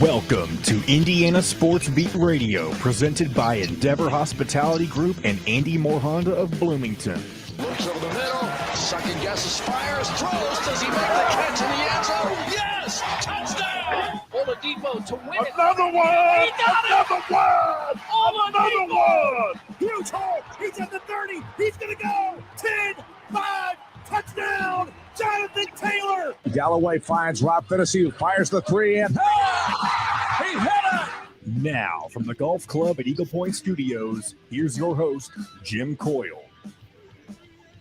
Welcome to Indiana Sports Beat Radio, presented by Endeavor Hospitality Group and Andy Moore Honda of Bloomington. Looks over the middle, second guesses, fires, throws. Does he make the catch in the end zone? Yes! Touchdown! Oladipo to win it. Another one! He got Another one! Another one! Huge hole! He's at the 30! He's gonna go! 10, 5, touchdown! Jonathan Taylor! Galloway finds Rob Finnessy, who fires the three, and He hit it! Now, from the Golf Club at Eagle Point Studios, here's your host, Jim Coyle.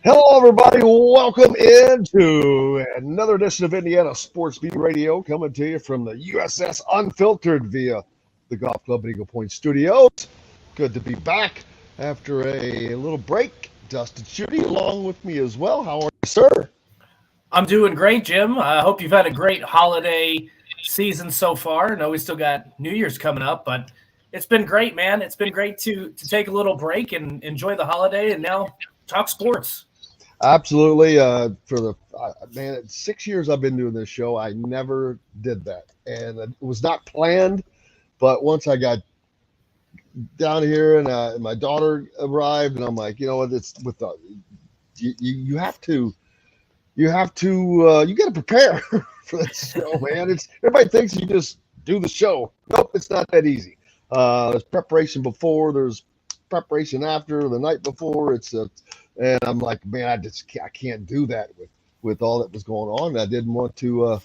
Hello, everybody. Welcome into another edition of Indiana Sports Beat Radio, coming to you from the USS Unfiltered via the Golf Club at Eagle Point Studios. Good to be back after a little break. Dustin Schutte along with me as well. How are you, sir? I'm doing great, Jim. I hope you've had a great holiday season so far. I know we still got New Year's coming up, but it's been great, man. It's been great to take a little break and enjoy the holiday and now talk sports. Absolutely. Man, 6 years I've been doing this show. I never did that, and it was not planned. But once I got down here and my daughter arrived, and I'm like, you know what? It's with the you have to got to prepare for this show, man. It's everybody thinks you just do the show. Nope, it's not that easy. There's preparation before, there's preparation after, the night before. And I'm like, man, I can't do that with all that was going on. I didn't want to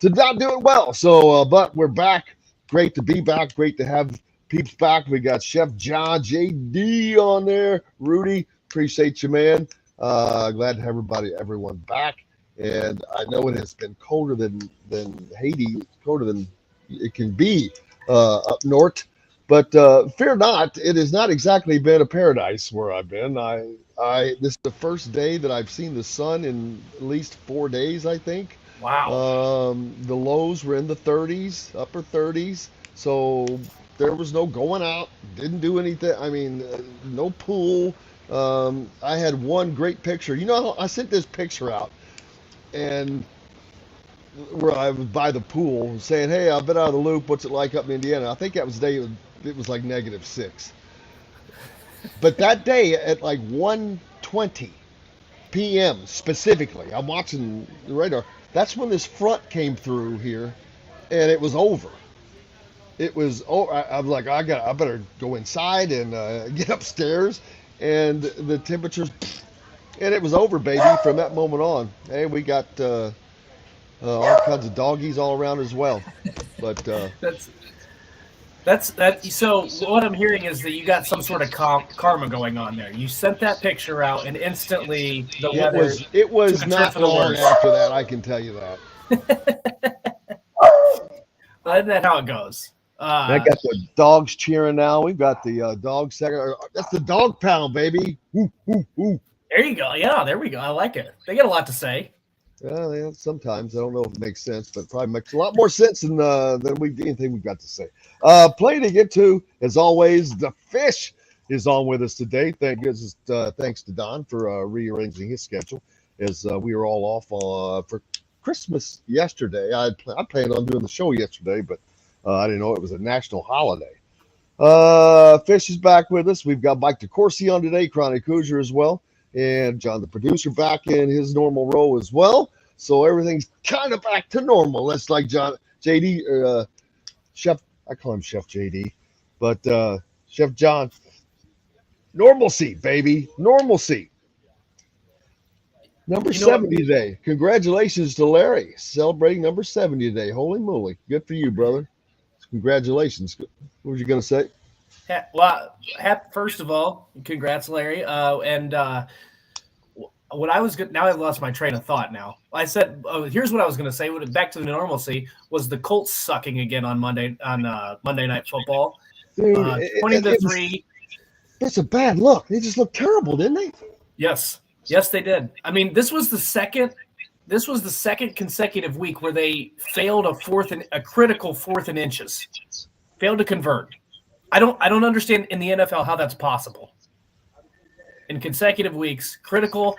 not do it well. So, but we're back. Great to be back. Great to have peeps back. We got Chef John, JD on there. Rudy, appreciate you, man. Glad to have everyone back. And I know it has been colder than Haiti, colder than it can be up north. But fear not, it has not exactly been a paradise where I've been. This is the first day that I've seen the sun in at least 4 days, I think. Wow. The lows were in the 30s, upper 30s. So there was no going out, didn't do anything. I mean, no pool. I had one great picture. You know, I sent this picture out, and where I was by the pool saying, hey, I've been out of the loop. What's it like up in Indiana? I think that was the day it was like -6. But that day at like 1:20 p.m. specifically, I'm watching the radar. That's when this front came through here, and it was over. It was. Oh, I was like, I better go inside and get upstairs, and the temperatures, and it was over, baby. From that moment on, hey, we got all kinds of doggies all around as well. But That's that. So what I'm hearing is that you got some sort of karma going on there. You sent that picture out, and instantly the weather. It was not long after that. I can tell you that. Isn't that how it goes? I got the dogs cheering now. We've got the dog second. That's the dog pound, baby. Woo, woo, woo. There you go. Yeah, there we go. I like it. They got a lot to say. Yeah, sometimes I don't know if it makes sense, but probably makes a lot more sense than anything we've got to say. Play to get to, as always. The Fish is on with us today. Thanks to Don for rearranging his schedule, as we were all off for Christmas yesterday. I planned on doing the show yesterday, but I didn't know it was a national holiday. Fish is back with us. We've got Mike DeCourcy on today, Chronic Hoosier as well. And John, the producer, back in his normal role as well. So everything's kind of back to normal. That's like John, JD, Chef. I call him Chef JD, but Chef John. Normalcy, baby. Normalcy. Number 70 today. Congratulations to Larry. Celebrating number 70 today. Holy moly. Good for you, brother. Congratulations. What were you going to say? Well, first of all, congrats, Larry. What I was now I've lost my train of thought. Now I said, here's what I was going to say. Back to the normalcy was the Colts sucking again on Monday Night Football. Dude, 20-3. That's a bad look. They just looked terrible, didn't they? Yes, they did. I mean, this was the second consecutive week where they failed a critical 4th and inches, failed to convert. I don't understand in the NFL how that's possible. In consecutive weeks, critical.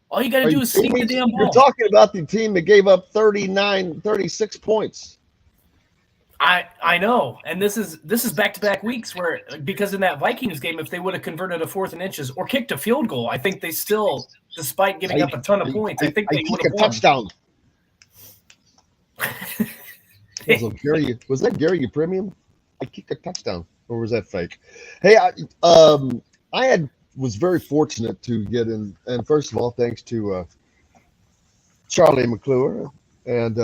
All you got to do is sneak the damn ball. You're talking about the team that gave up 36 points. I know, and this is back-to-back weeks where, because in that Vikings game, if they would have converted a 4th and inches or kicked a field goal, I think they still, despite giving up a ton of points, I think they would have a touchdown. Was that Gary Premium? I kicked a touchdown, or was that fake? Hey, was very fortunate to get in, and first of all, thanks to Charlie McClure and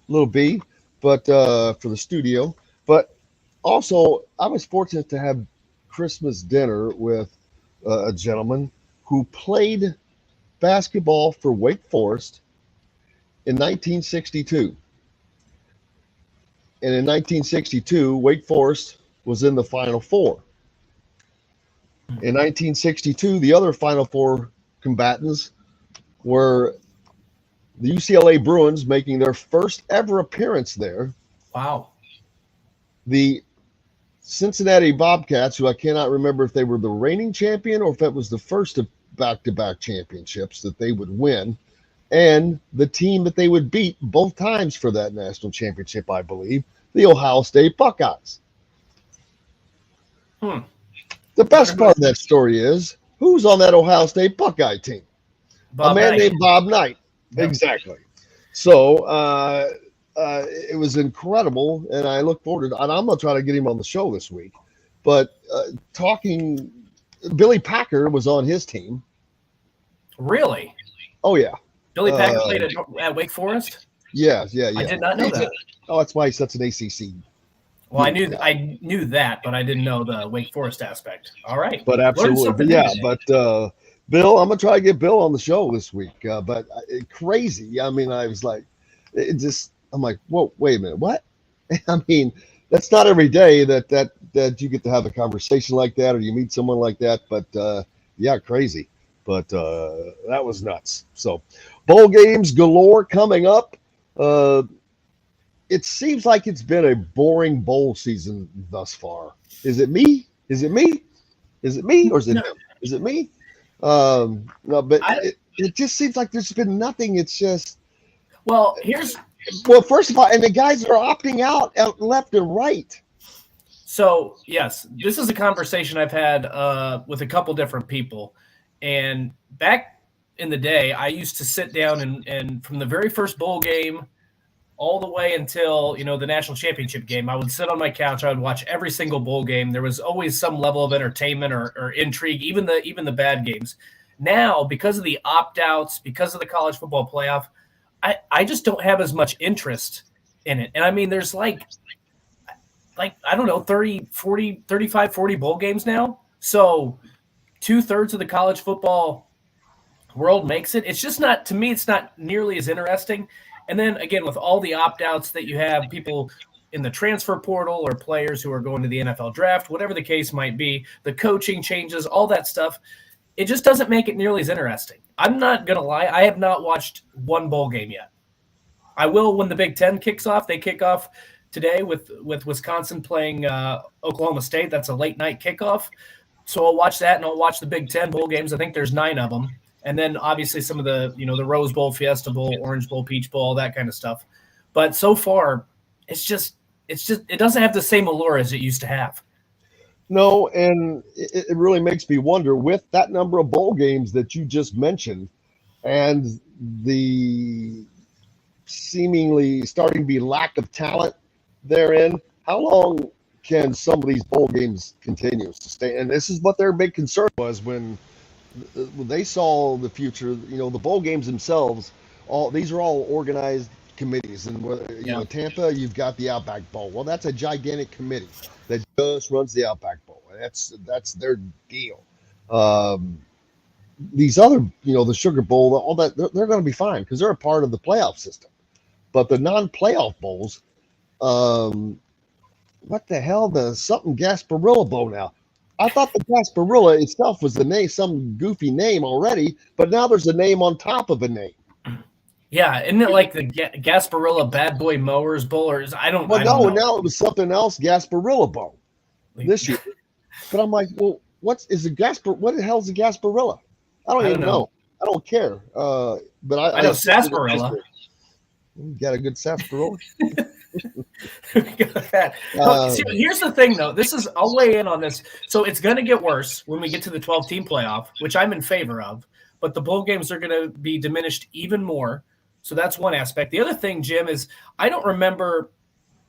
Little B, but for the studio. But also, I was fortunate to have Christmas dinner with a gentleman who played basketball for Wake Forest in 1962. And in 1962, Wake Forest was in the Final Four. In 1962, the other Final Four combatants were the UCLA Bruins, making their first ever appearance there. Wow. The Cincinnati Bobcats, who I cannot remember if they were the reigning champion or if it was the first of back-to-back championships that they would win, and the team that they would beat both times for that national championship, I believe, the Ohio State Buckeyes. The best part of that story is, who's on that Ohio State Buckeye team? A man named Bob Knight. Yep. Exactly. So it was incredible, and I look forward to it. And I'm going to try to get him on the show this week. But Billy Packer was on his team. Really? Oh, yeah. Billy Packer played at Wake Forest? Yeah. I did not know that. Oh, that's why he's such an ACC. Well, I knew that, but I didn't know the Wake Forest aspect. All right. But absolutely. But yeah, Bill, I'm going to try to get Bill on the show this week. But crazy. I mean, I was like, I'm like, whoa, wait a minute. What? I mean, that's not every day that you get to have a conversation like that or you meet someone like that. But yeah, crazy. But that was nuts. So bowl games galore coming up. It seems like it's been a boring bowl season thus far. Is it me? Or is it him? Is it me? No, but it just seems like there's been nothing. It's just first of all, and the guys are opting out left and right. So yes, this is a conversation I've had with a couple different people, and back in the day, I used to sit down and from the very first bowl game all the way until, the national championship game, I would sit on my couch. I would watch every single bowl game. There was always some level of entertainment or intrigue, even the bad games. Now, because of the opt-outs, because of the college football playoff, I just don't have as much interest in it. And I mean, there's like I don't know, 30, 40, 35, 40 bowl games now. So 2/3 of the college football world makes it. It's just not, to me, it's not nearly as interesting. And then again, with all the opt-outs that you have, people in the transfer portal or players who are going to the NFL draft, whatever the case might be, the coaching changes, all that stuff, it just doesn't make it nearly as interesting. I'm not going to lie. I have not watched one bowl game yet. I will when the Big Ten kicks off. They kick off today with Wisconsin playing Oklahoma State. That's a late night kickoff. So I'll watch that, and I'll watch the Big Ten bowl games. I think there's 9 of them. And then obviously some of the, the Rose Bowl, Fiesta Bowl, Orange Bowl, Peach Bowl, all that kind of stuff. But so far, it doesn't have the same allure as it used to have. No, and it really makes me wonder, with that number of bowl games that you just mentioned and the seemingly starting to be lack of talent therein, how long can some of these bowl games continue to stay? And this is what their big concern was when they saw the future. The bowl games themselves, these are all organized committees, and Tampa, you've got the Outback Bowl. Well, that's a gigantic committee that just runs the Outback Bowl. That's their deal. These other, the Sugar Bowl, all that, they're going to be fine because they're a part of the playoff system. But the non-playoff bowls, what the hell? The something Gasparilla Bowl now. I thought the Gasparilla itself was the name, some goofy name already, but now there's a name on top of a name. Yeah, isn't it like the Gasparilla Bad Boy Mowers Bowl? Or now it was something else, Gasparilla Bowl this year. But I'm like, well, what the hell is a Gasparilla? I don't even know. I don't care. But I know sarsaparilla. You got a good sarsaparilla? See, here's the thing, though. I'll weigh in on this. So it's going to get worse when we get to the 12-team playoff, which I'm in favor of. But the bowl games are going to be diminished even more. So that's one aspect. The other thing, Jim, is I don't remember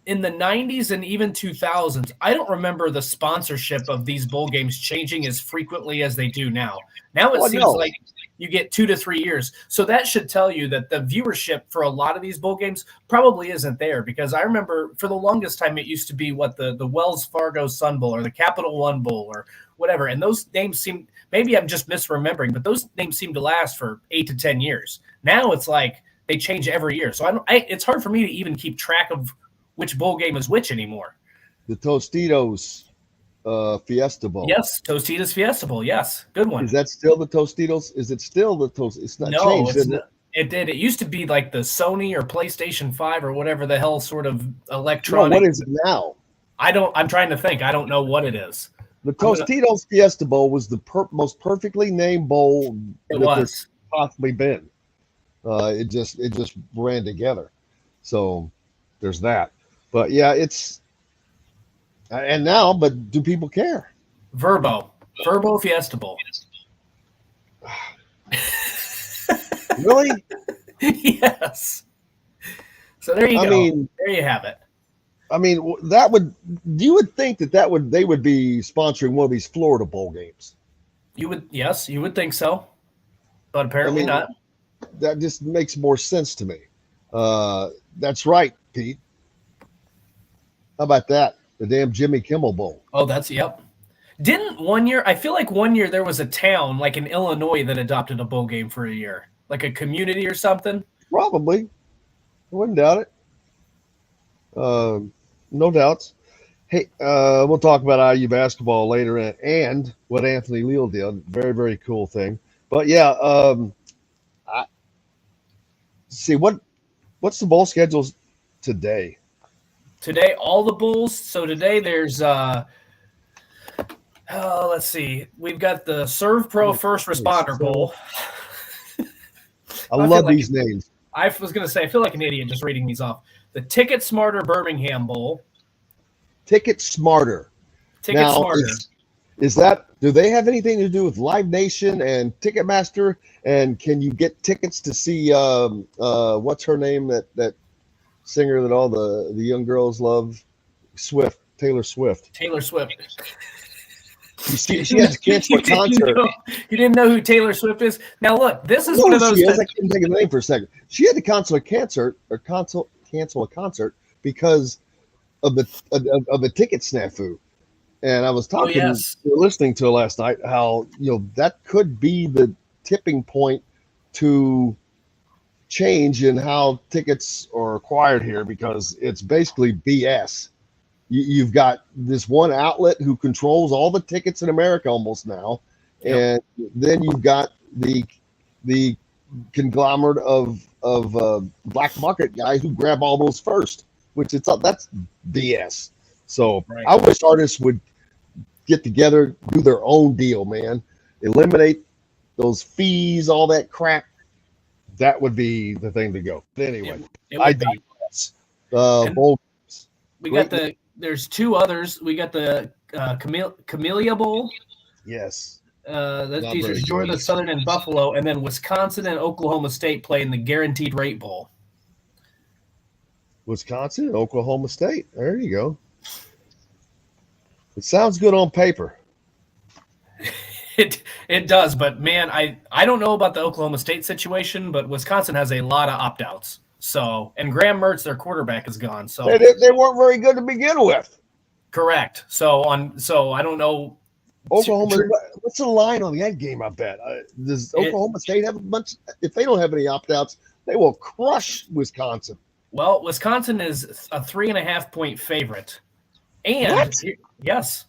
in the 90s and even 2000s, I don't remember the sponsorship of these bowl games changing as frequently as they do now. Now it seems like you get 2 to 3 years. So that should tell you that the viewership for a lot of these bowl games probably isn't there, because I remember for the longest time it used to be the Wells Fargo Sun Bowl or the Capital One Bowl or whatever. And those names seem, maybe I'm just misremembering, but those names seem to last for 8 to 10 years. Now it's like they change every year. So it's hard for me to even keep track of which bowl game is which anymore. The Tostitos Fiesta Bowl. Yes, Tostitos Fiesta Bowl. Yes, good one. Is that still the Tostitos? Is it still the Tostitos? It's not changed, it's not. It did. It used to be like the Sony or PlayStation 5 or whatever the hell sort of electronic. No, what is it now? I'm trying to think. I don't know what it is. The Tostitos Fiesta Bowl was the most perfectly named bowl there's possibly been. It just ran together. So there's that. But yeah, but do people care? Verbo Fiesta Bowl. Really? Yes. So there you go. There you have it. I mean, you would think they would be sponsoring one of these Florida bowl games. You would think so, but apparently not. That just makes more sense to me. That's right, Pete. How about that? The damn Jimmy Kimmel Bowl. Oh, yep. Didn't I feel like one year there was a town like in Illinois that adopted a bowl game for a year, like a community or something? Probably. I wouldn't doubt it. No doubts. Hey, we'll talk about IU basketball later and what Anthony Leal did. Very, very cool thing. But yeah, what's the bowl schedules today? Today, all the bowls. So today there's let's see. We've got the Serve Pro First Responder Bowl. I love these names. I was going to say, I feel like an idiot just reading these off. The Ticket Smarter Birmingham Bowl. Ticket Smarter. Smarter. Is that, do they have anything to do with Live Nation and Ticketmaster? And can you get tickets to see what's her name, that singer that all the young girls love? Taylor Swift. She has to cancel a concert. You didn't know who Taylor Swift is? Now look, this is one of those. I couldn't think of the name for a second. She had to cancel a concert because of the ticket snafu. And I was listening to it last night, how that could be the tipping point to change in how tickets are acquired here, because it's basically BS. You've got this one outlet who controls all the tickets in America almost now, and then you've got the conglomerate of black market guys who grab all those first, that's BS. So I wish artists would get together, do their own deal, man. Eliminate those fees, all that crap. That would be the thing to go. But anyway, I digress. There's two others. We got the Camellia Bowl. Yes. That features Georgia Southern and Buffalo, and then Wisconsin and Oklahoma State play in the Guaranteed Rate Bowl. Wisconsin and Oklahoma State. There you go. It sounds good on paper. It does, but man, I don't know about the Oklahoma State situation, but Wisconsin has a lot of opt-outs. So, and Graham Mertz, their quarterback, is gone. So they weren't very good to begin with. Correct. So I don't know. Oklahoma. What's the line on that game? I bet does Oklahoma State have a bunch? If they don't have any opt-outs, they will crush Wisconsin. Well, Wisconsin is a 3.5-point favorite, and yes.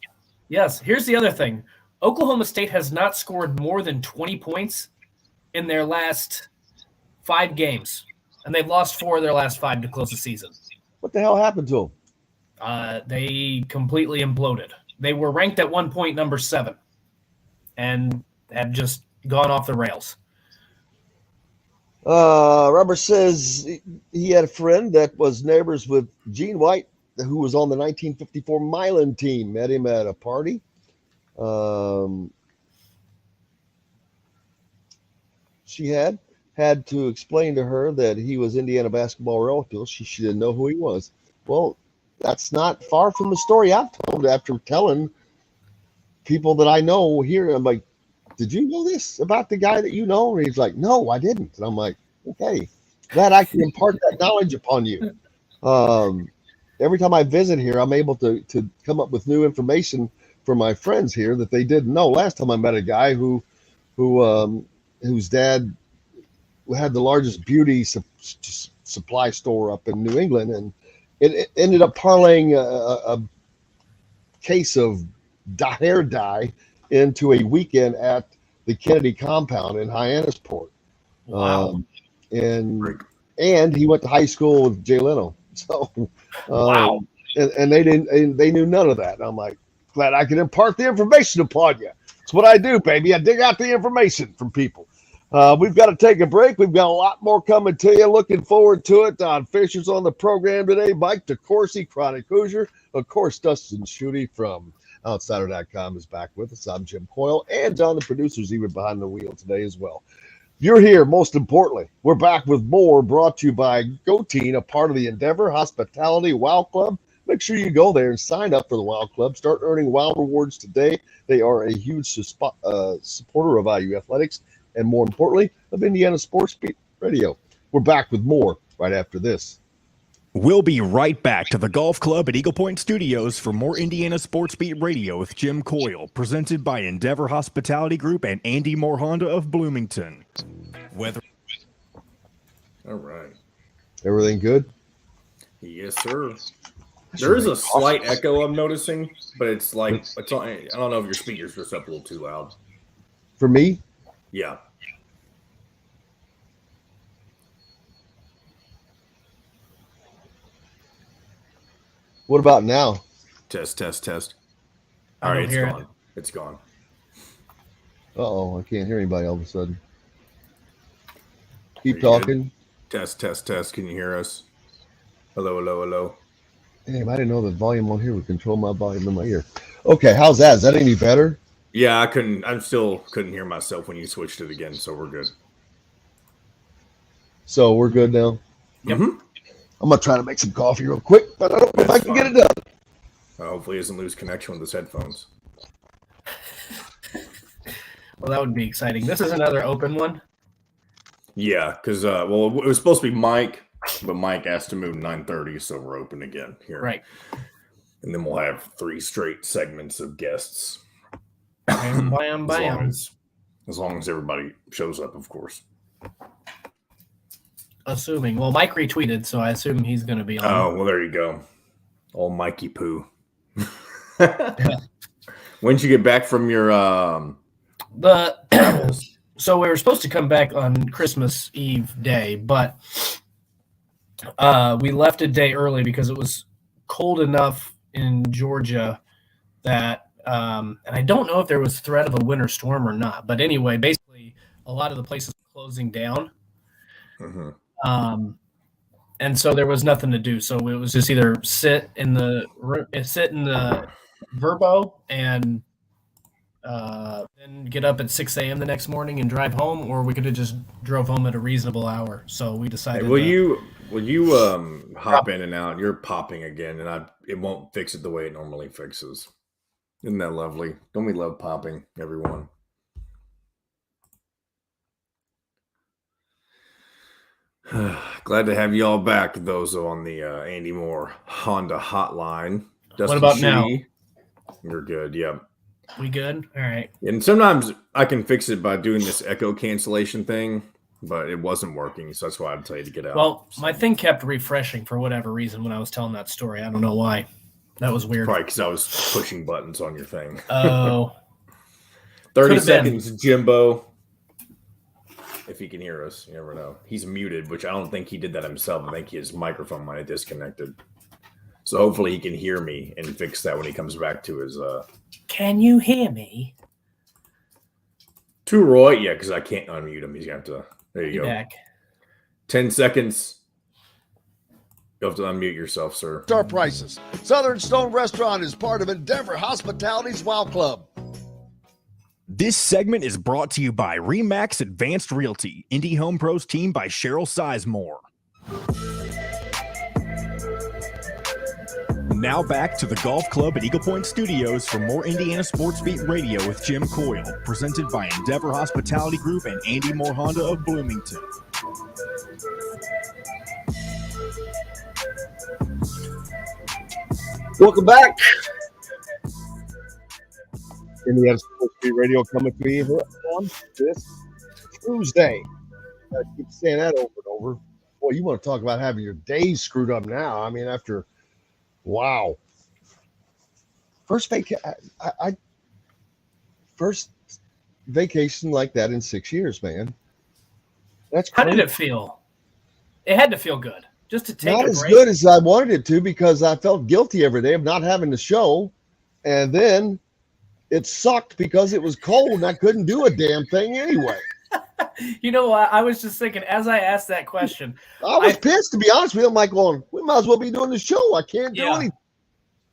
Here's the other thing: Oklahoma State has not scored more than 20 points in their last 5 games. And they've lost 4 of their last 5 to close the season. What the hell happened to them? They completely imploded. They were ranked at one point number 7 and have just gone off the rails. Robert says he had a friend that was neighbors with Gene White, who was on the 1954 Milan team. Met him at a party. She had to explain to her that he was Indiana basketball royalty. She didn't know who he was. Well, that's not far from the story I've told after telling people that I know here. I'm like, did you know this about the guy that you know? And he's like, no, I didn't. And I'm like, okay, glad I can impart that knowledge upon you. Every time I visit here, I'm able to come up with new information for my friends here that they didn't know. Last time I met a guy whose dad had the largest beauty supply store up in New England, and it ended up parlaying a case of hair dye into a weekend at the Kennedy compound in Hyannisport. Wow. And he went to high school with Jay Leno. So Wow. And they knew none of that. And I'm like, glad I could impart the information upon you. It's what I do, baby. I dig out the information from people. We've got to take a break. We've got a lot more coming to you. Looking forward to it. Fisher's on the program today. Mike DeCourcy, Chronic Hoosier. Of course, Dustin Schutte from Outsider.com is back with us. I'm Jim Coyle, and John, the producer's even behind the wheel today as well. You're here, most importantly. We're back with more, brought to you by GoTeen, a part of the Endeavor Hospitality Wow Club. Make sure you go there and sign up for the Wow Club. Start earning Wow rewards today. They are a huge supporter of IU athletics, and more importantly, of Indiana Sports Beat Radio. We're back with more right after this. We'll be right back to the golf club at Eagle Point Studios for more Indiana Sports Beat Radio with Jim Coyle, presented by Endeavor Hospitality Group and Andy Moore Honda of Bloomington. All right. Everything good? Yes, sir. There is a slight echo I'm noticing, but it's like I don't know if your speaker's just up a little too loud. For me? Yeah. What about now? Test. All I right, don't it's hear gone. It's gone. Uh-oh, I can't hear anybody all of a sudden. Are Keep you talking. good? Test. Can you hear us? Hello. Damn, I didn't know the volume on here would control my volume in my ear. Okay, how's that? Is that any better? Yeah, I still couldn't hear myself when you switched it again, so we're good. So we're good now? Yep. Mm-hmm. I'm going to try to make some coffee real quick, but I don't know if I can get it done. Hopefully he doesn't lose connection with his headphones. Well, that would be exciting. This is another open one. Yeah, because it was supposed to be Mike, but Mike asked to move 9:30, so we're open again here. Right. And then we'll have 3 straight segments of guests. Bam. As long as everybody shows up, of course. Assuming. Well, Mike retweeted, so I assume he's going to be on. Oh, well, there you go. Old Mikey Poo. When'd you get back from your travels? So we were supposed to come back on Christmas Eve day, but we left a day early because it was cold enough in Georgia that, and I don't know if there was threat of a winter storm or not. But anyway, basically, a lot of the places were closing down. Mm-hmm. And so there was nothing to do. So it was just either sit in the Verbo and then get up at 6 a.m. the next morning and drive home, or we could have just drove home at a reasonable hour. So we decided. Hey, will you hop in and out? You're popping again, and it won't fix it the way it normally fixes. Isn't that lovely? Don't we love popping, everyone? Glad to have you all back. Those on the Andy Moore Honda hotline. Dustin What about Schutte, now? You're good. Yeah. We good? All right. And sometimes I can fix it by doing this echo cancellation thing, but it wasn't working. So that's why I'd tell you to get out. Well, my thing kept refreshing for whatever reason when I was telling that story. I don't know why. That was weird. Probably because I was pushing buttons on your thing. Oh. 30 seconds, Jimbo. If he can hear us, you never know. He's muted, which I don't think he did that himself. I think his microphone might have disconnected. So hopefully he can hear me and fix that when he comes back to his Can you hear me? To Roy, yeah, because I can't unmute him. He's gonna have to. There you go. Back. 10 seconds. You have to unmute yourself, sir. Star prices. Southern Stone Restaurant is part of Endeavor Hospitality's Wow Club. This segment is brought to you by Remax Advanced Realty, Indie Home Pros team by Cheryl Sizemore. Now back to the Golf Club at Eagle Point Studios for more Indiana Sports Beat Radio with Jim Coyle, presented by Endeavor Hospitality Group and Andy Moore Honda of Bloomington. Welcome back. Indiana Sports Beat Radio coming to you here on this Tuesday. I keep saying that over and over. Boy, you want to talk about having your days screwed up now. I mean, after, wow. First vacation like that in 6 years, man. That's crazy. How did it feel? It had to feel good. Just to take not a as break. good as I wanted it to, because I felt guilty every day of not having the show. And then it sucked because it was cold and I couldn't do a damn thing anyway. You know what? I was just thinking as I asked that question. I was pissed, to be honest with you. I'm like going, we might as well be doing the show. I can't do anything.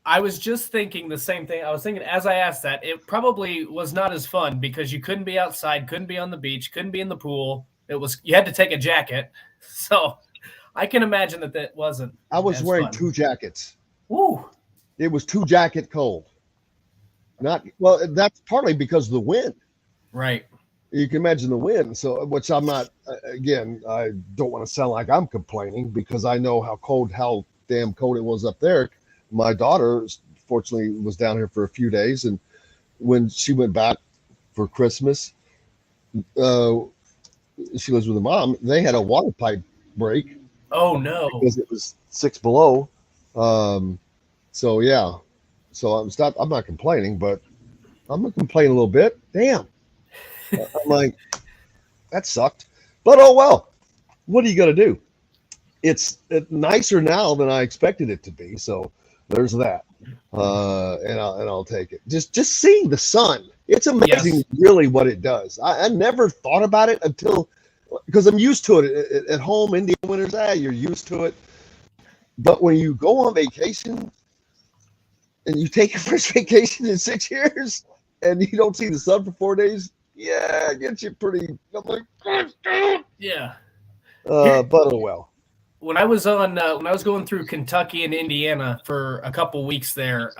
I was just thinking the same thing. I was thinking as I asked that, it probably was not as fun because you couldn't be outside, couldn't be on the beach, couldn't be in the pool. You had to take a jacket. So I can imagine that wasn't. I was wearing fun. 2 jackets. Woo. It was 2 jacket cold. That's partly because of the wind. Right. You can imagine the wind. So, which I'm not, again, I don't want to sound like I'm complaining because I know how damn cold it was up there. My daughter, fortunately, was down here for a few days. And when she went back for Christmas, she was with her mom. They had a water pipe break. Oh, no. Because it was 6 below. So, yeah. So I'm not complaining, but I'm going to complain a little bit. Damn. I'm like, that sucked. But, oh, well. What are you going to do? It's nicer now than I expected it to be. So there's that. And I'll take it. Just seeing the sun. It's amazing really what it does. I never thought about it until – because I'm used to it at home. Indian winters, you're used to it. But when you go on vacation and you take your first vacation in 6 years and you don't see the sun for 4 days, it gets you pretty. I'm like, yeah. But oh well. When I was going through Kentucky and Indiana for a couple weeks there,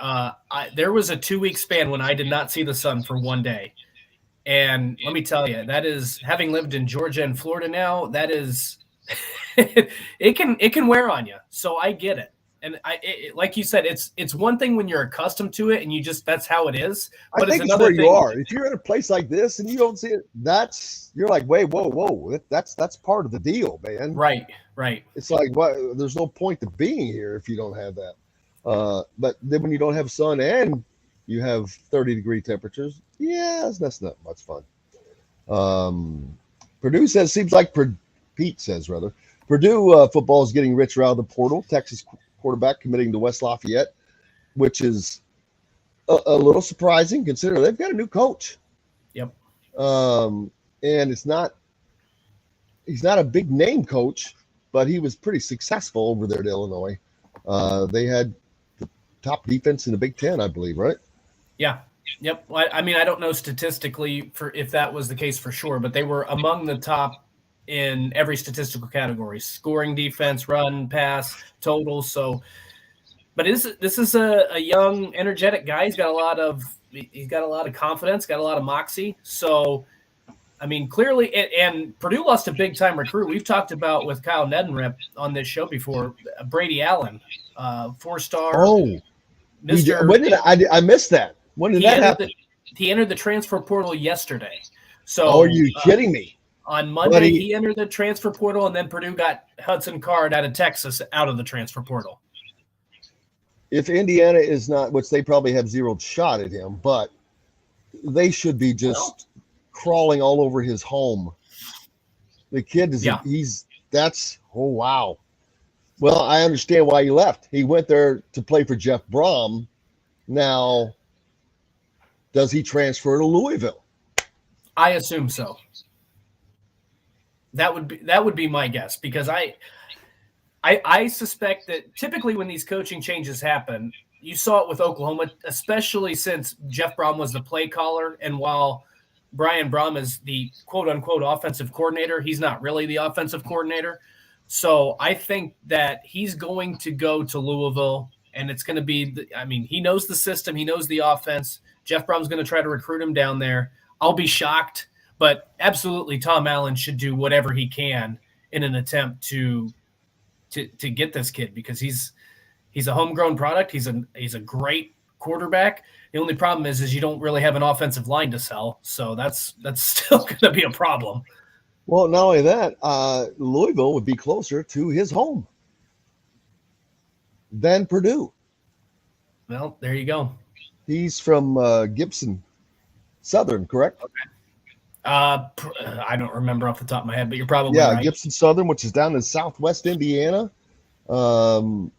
there was a 2-week span when I did not see the sun for 1 day. And let me tell you, that is, having lived in Georgia and Florida now, that is, it can wear on you. So I get it. And like you said, it's one thing when you're accustomed to it and that's how it is. But I think it's where you are. If you're in a place like this and you don't see it, you're like, wait, whoa. That's part of the deal, man. Right. It's like, there's no point to being here if you don't have that. But then when you don't have sun and you have 30-degree temperatures, that's not much fun. Purdue says, Pete says, Purdue football is getting richer out of the portal. Texas quarterback committing to West Lafayette, which is a little surprising considering they've got a new coach. Yep. And he's not a big name coach, but he was pretty successful over there at Illinois. They had the top defense in the Big Ten, I believe, right? Yeah. Yep. I mean, I don't know statistically if that was the case for sure, but they were among the top in every statistical category: scoring, defense, run, pass, totals. So, but this is a young, energetic guy. He's got a lot of confidence, got a lot of moxie. So, I mean, clearly, and Purdue lost a big time recruit. We've talked about with Kyle Nedenrip on this show before. Brady Allen, 4-star. Oh, when did I missed that? When did that happen? He entered the transfer portal yesterday. So, are you kidding me? On Monday, he entered the transfer portal, and then Purdue got Hudson Card out of Texas out of the transfer portal. If Indiana is not, which they probably have zero shot at him, but they should be just crawling all over his home. The kid is, oh, wow. Well, I understand why he left. He went there to play for Jeff Brom. Now, does he transfer to Louisville? I assume so. That would be my guess, because I suspect that typically when these coaching changes happen, you saw it with Oklahoma, especially since Jeff Brom was the play caller, and while Brian Brom is the quote-unquote offensive coordinator, he's not really the offensive coordinator. So I think that he's going to go to Louisville, and it's going to be he knows the system. He knows the offense. Jeff Brom's going to try to recruit him down there. I'll be shocked, but absolutely Tom Allen should do whatever he can in an attempt to get this kid, because he's a homegrown product. He's a great quarterback. The only problem is you don't really have an offensive line to sell, so that's still going to be a problem. Well, not only that, Louisville would be closer to his home than Purdue. Well, there you go. He's from Gibson Southern, correct? Okay. I don't remember off the top of my head, but you're probably right. Gibson Southern, which is down in southwest Indiana, so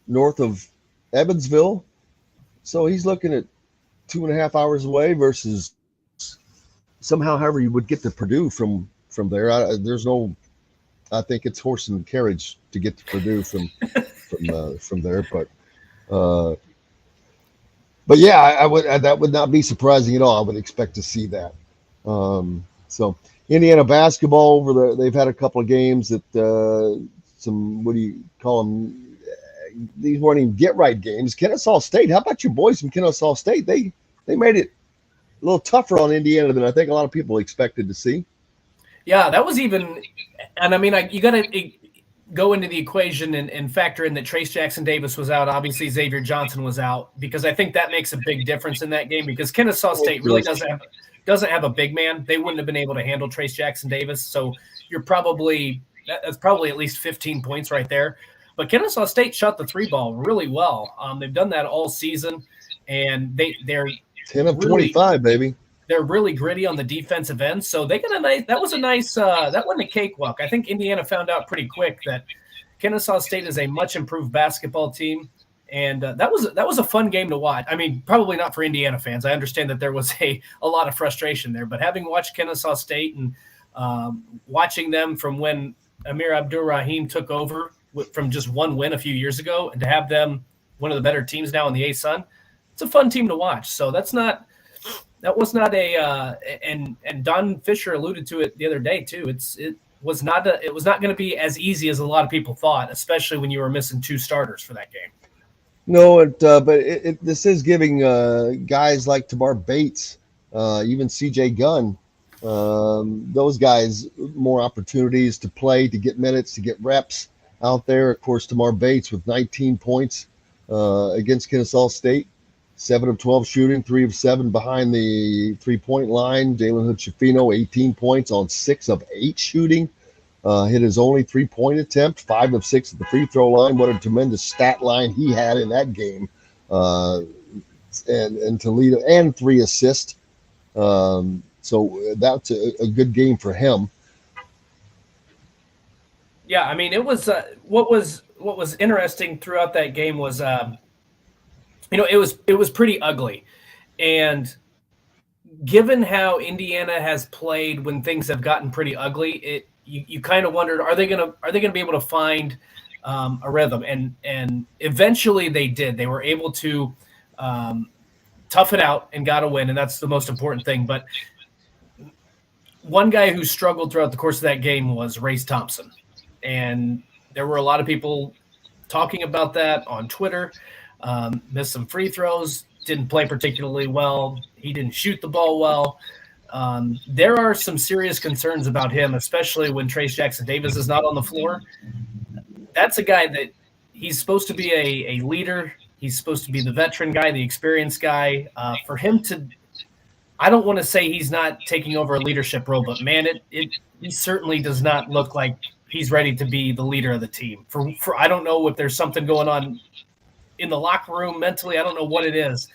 north of Evansville. So he's looking at 2.5 hours away versus somehow, however, you would get to Purdue from there. I think it's horse and carriage to get to Purdue from there. But yeah, I would. That would not be surprising at all. I would expect to see that. So Indiana basketball they've had a couple of games that some, what do you call them? These weren't even get right games. Kennesaw State. How about your boys from Kennesaw State? They made it a little tougher on Indiana than I think a lot of people expected to see. Yeah, that was even, and you got to go into the equation and factor in that Trace Jackson Davis was out. Obviously, Xavier Johnson was out, because I think that makes a big difference in that game, because Kennesaw State really doesn't have a big man. They wouldn't have been able to handle Trace Jackson Davis. So that's probably at least 15 points right there. But Kennesaw State shot the three ball really well. They've done that all season, and they're 10 of 25, baby. They're really gritty on the defensive end. So they got that wasn't a cakewalk. I think Indiana found out pretty quick that Kennesaw State is a much improved basketball team. And that was a fun game to watch. Probably not for Indiana fans. I understand that there was a lot of frustration there, but having watched Kennesaw State and watching them from when Amir Abdur-Rahim took over from just one win a few years ago, and to have them one of the better teams now in the A-Sun, it's a fun team to watch. So that was not and Don Fischer alluded to it the other day too. It was not going to be as easy as a lot of people thought, especially when you were missing two starters for that game. No, but this is giving guys like Tamar Bates, even CJ Gunn, those guys more opportunities to play, to get minutes, to get reps out there. Of course, Tamar Bates with 19 points against Kennesaw State, 7 of 12 shooting, 3 of 7 behind the 3-point line. Jalen Hood-Schifino, 18 points on 6 of 8 shooting. Hit his only 3-point attempt, 5 of 6 at the free throw line. What a tremendous stat line he had in that game. And Toledo, and 3 assists. So that's a good game for him. Yeah, it was what was interesting throughout that game was it was pretty ugly, and given how Indiana has played when things have gotten pretty ugly, you kind of wondered, are they gonna be able to find a rhythm, and eventually they did. They were able to tough it out and got a win, and that's the most important thing. But one guy who struggled throughout the course of that game was Race Thompson. And there were a lot of people talking about that on Twitter. Missed some free throws, didn't play particularly well. He didn't shoot the ball well. There are some serious concerns about him, especially when Trace Jackson Davis is not on the floor. That's a guy that he's supposed to be a leader. He's supposed to be the veteran guy, the experienced guy. For him to – I don't want to say he's not taking over a leadership role, but, man, he certainly does not look like he's ready to be the leader of the team. For I don't know if there's something going on in the locker room mentally. I don't know what it is.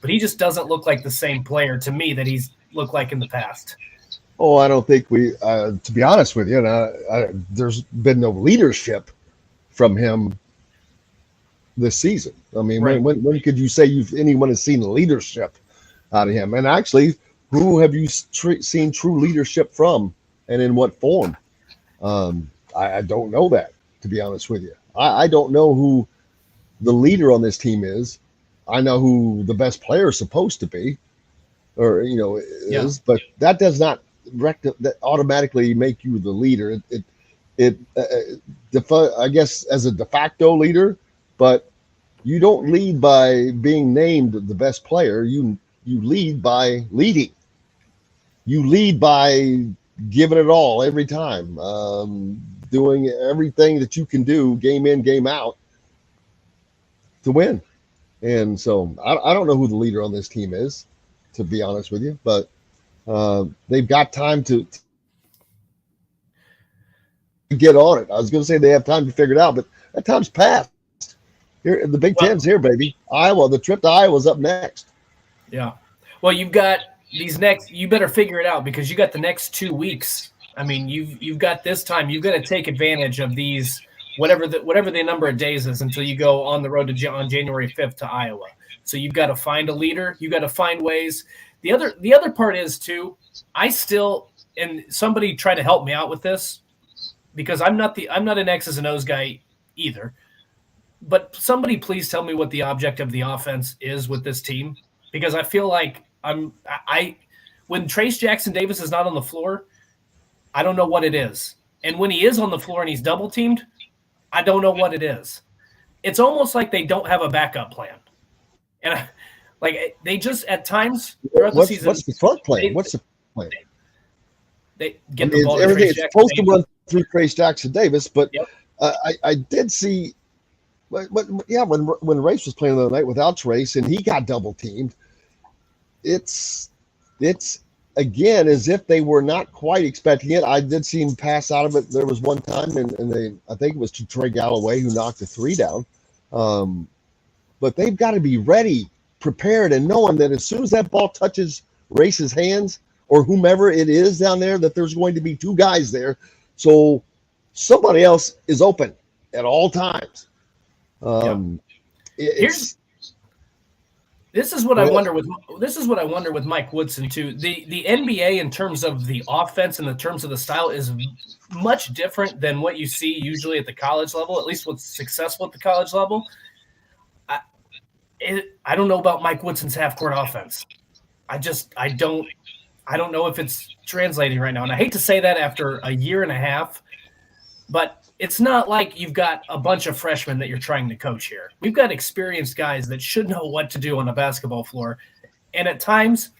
But he just doesn't look like the same player to me that he's looked like in the past. Oh, I don't think to be honest with you, there's been no leadership from him this season. Right. When could you say anyone has seen leadership out of him? And actually, who have you seen true leadership from and in what form? I don't know that, to be honest with you. I don't know who the leader on this team is. I know who the best player is supposed to be, or is, but that does not that automatically make you the leader. I guess as a de facto leader, but you don't lead by being named the best player. You lead by leading. You lead by giving it all every time, doing everything that you can do, game in, game out, to win. And so I don't know who the leader on this team is, to be honest with you, but they've got time to get on it. I was going to say they have time to figure it out, but that time's passed. Here, the Big Ten's here, baby. Iowa, the trip to Iowa's up next. Yeah. Well, you've got these next. You better figure it out because you got the next 2 weeks. I mean, you've got this time. You've got to take advantage of these whatever the number of days is until you go on the road on January 5th to Iowa. So you've got to find a leader. You got to find ways. The other part is too. I still, and somebody try to help me out with this because I'm not an X's and O's guy either. But somebody please tell me what the object of the offense is with this team, because I feel like when Trace Jackson Davis is not on the floor, I don't know what it is. And when he is on the floor and he's double teamed, I don't know what it is. It's almost like they don't have a backup plan. And they just at times throughout the season. What's the front plan? What's the plan? They get the ball. Everything is supposed to run through Trace Jackson Davis, but yep. I did see. But yeah, when Race was playing the other night without Trace and he got double teamed, it's again as if they were not quite expecting it. I did see him pass out of it. There was one time, and I think it was to Trey Galloway who knocked the three down. But they've got to be ready, prepared, and knowing that as soon as that ball touches Race's hands or whomever it is down there, that there's going to be two guys there, so somebody else is open at all times. This is what I wonder with Mike Woodson too. The NBA in terms of the offense and in terms of the style is much different than what you see usually at the college level, at least what's successful at the college level. I don't know about Mike Woodson's half-court offense. I don't know if it's translating right now. And I hate to say that after a year and a half, but it's not like you've got a bunch of freshmen that you're trying to coach here. We've got experienced guys that should know what to do on a basketball floor. And at times,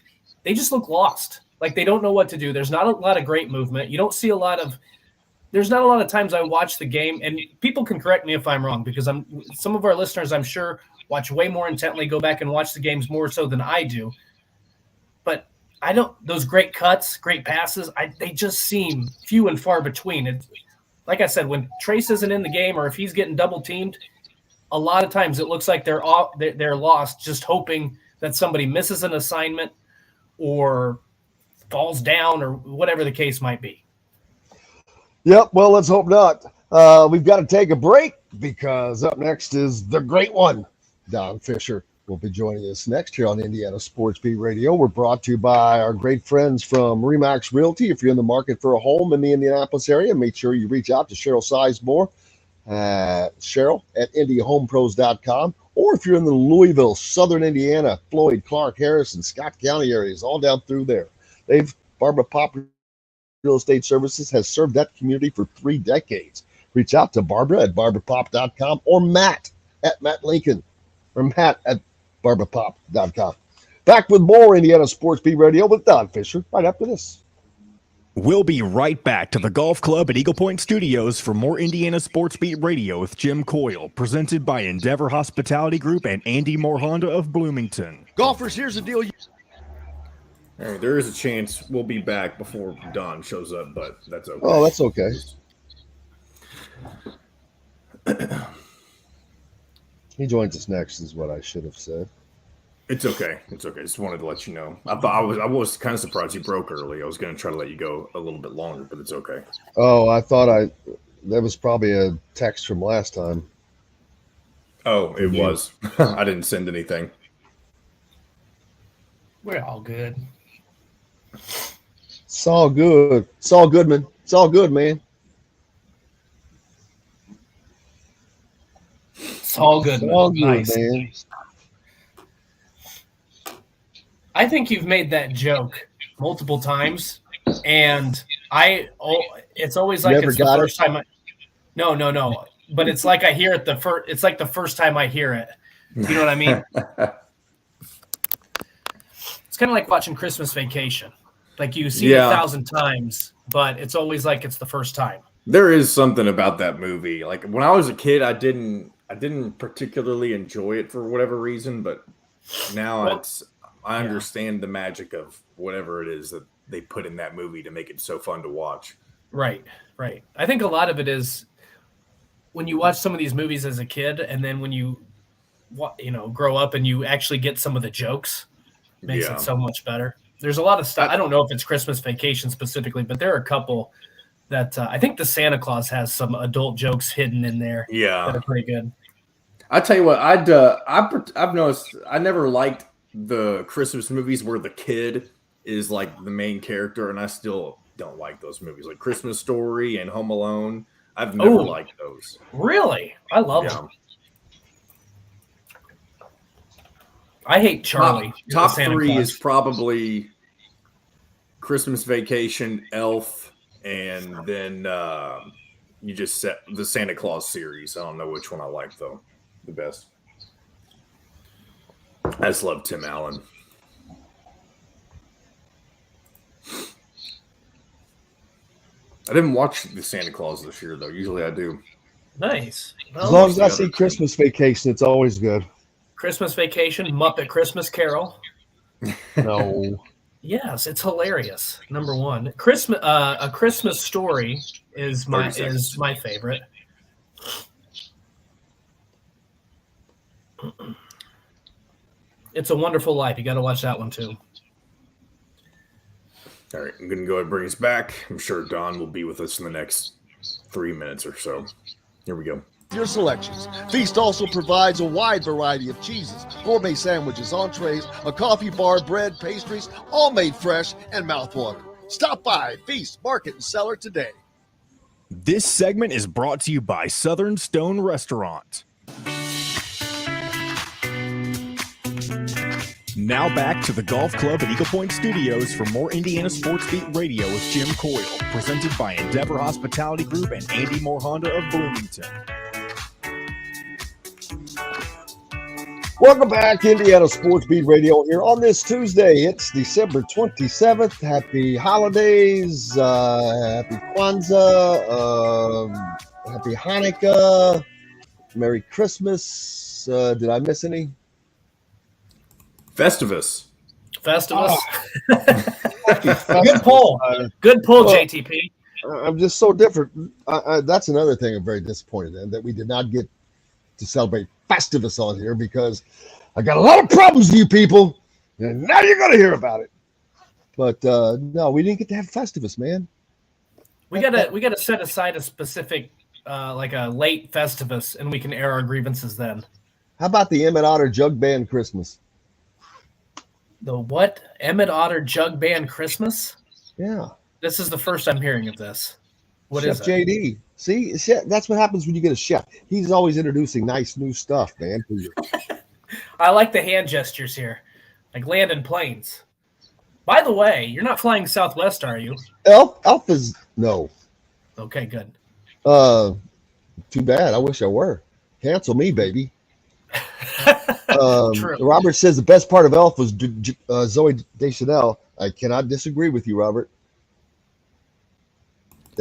they just look lost. Like they don't know what to do. There's not a lot of great movement. You don't see there's not a lot of times I watch the game, and people can correct me if I'm wrong, because some of our listeners, I'm sure, watch way more intently, go back and watch the games more so than I do. But those great cuts, great passes, they just seem few and far between. Like I said, when Trace isn't in the game or if he's getting double teamed, a lot of times it looks like they're lost, just hoping that somebody misses an assignment or falls down or whatever the case might be. Yep. Well, let's hope not. We've got to take a break because up next is the great one. Don Fischer will be joining us next here on Indiana Sports Beat Radio. We're brought to you by our great friends from Remax Realty. If you're in the market for a home in the Indianapolis area, make sure you reach out to Cheryl Sizemore, Cheryl at IndiaHomePros.com. Or if you're in the Louisville, Southern Indiana, Floyd, Clark, Harrison, Scott County areas, all down through there. Barbara Pop Real Estate Services has served that community for 3 decades. Reach out to Barbara at BarbaraPop.com or Matt at Matt Lincoln or Matt at BarbaraPop.com. Back with more Indiana Sports Beat Radio with Don Fischer right after this. We'll be right back to the Golf Club at Eagle Point Studios for more Indiana Sports Beat Radio with Jim Coyle, presented by Endeavor Hospitality Group and Andy Moore Honda of Bloomington. Golfers, here's the deal. All right, there is a chance we'll be back before Don shows up, but that's okay. Oh, that's okay. He joins us next is what I should have said. It's okay. It's okay. Just wanted to let you know. I was kind of surprised you broke early. I was going to try to let you go a little bit longer, but it's okay. Oh, I thought that was probably a text from last time. Oh, it was. I didn't send anything. We're all good. It's all good. It's all good, man. It's all good, man. It's all good. It's all good, Nice. man. I think you've made that joke multiple times, and it's always like Never it's the got first time. No. But it's like I hear it the first. It's like the first time I hear it. You know what I mean? It's kind of like watching Christmas Vacation. Like you see it 1,000 times, but it's always like it's the first time. There is something about that movie. Like when I was a kid, I didn't particularly enjoy it for whatever reason, but now I understand the magic of whatever it is that they put in that movie to make it so fun to watch. Right. I think a lot of it is when you watch some of these movies as a kid, and then when you grow up and you actually get some of the jokes, makes it so much better. There's a lot of stuff. I don't know if it's Christmas Vacation specifically, but there are a couple that I think the Santa Claus has some adult jokes hidden in there. Yeah, that are pretty good. I tell you what, I've noticed I never liked the Christmas movies where the kid is like the main character, and I still don't like those movies, like Christmas Story and Home Alone. I've never liked those. Really, I love them. I hate Charlie. Top 3 is probably Christmas Vacation, Elf, and then you just set the Santa Claus series. I don't know which one I like though the best. I just love Tim Allen. I didn't watch the Santa Claus this year though. Usually I do. Nice. As long as I see Christmas Vacation, it's always good. Christmas Vacation, Muppet Christmas Carol. No. Yes, it's hilarious. Number 1, Christmas. A Christmas Story is my favorite. It's a Wonderful Life. You got to watch that one too. All right, I'm going to go ahead and bring us back. I'm sure Don will be with us in the next 3 minutes or so. Here we go. Your selections. Feast also provides a wide variety of cheeses, gourmet sandwiches, entrees, a coffee bar, bread, pastries, all made fresh and mouthwatering. Stop by Feast Market and Cellar today. This segment is brought to you by Southern Stone Restaurant. Now back to the Golf Club at Eagle Point Studios for more Indiana Sports Beat Radio with Jim Coyle, presented by Endeavor Hospitality Group and Andy Moore Honda of Bloomington. Welcome back, Indiana Sports Beat Radio here on this Tuesday. It's December 27th. Happy holidays, happy Kwanzaa, happy Hanukkah, Merry Christmas. Did I miss any? Festivus. Oh. Good pull. Good pull, JTP. I'm just so different. That's another thing I'm very disappointed in, that we did not get to celebrate Festivus on here, because I got a lot of problems with you people, and now you're going to hear about it. But no, we didn't get to have Festivus, man. We gotta set aside a specific, like a late Festivus, and we can air our grievances then. How about the Emmett Otter Jug Band Christmas? The what? Emmett Otter Jug Band Christmas? Yeah. This is the first I'm hearing of this. What Chef is it? JD. See, that's what happens when you get a chef. He's always introducing nice new stuff, man. For you. I like the hand gestures here, like landing planes. By the way, you're not flying Southwest, are you? Elf is no. Okay, good. Too bad. I wish I were. Cancel me, baby. Robert says the best part of Elf was Zoe Deschanel. I cannot disagree with you, Robert.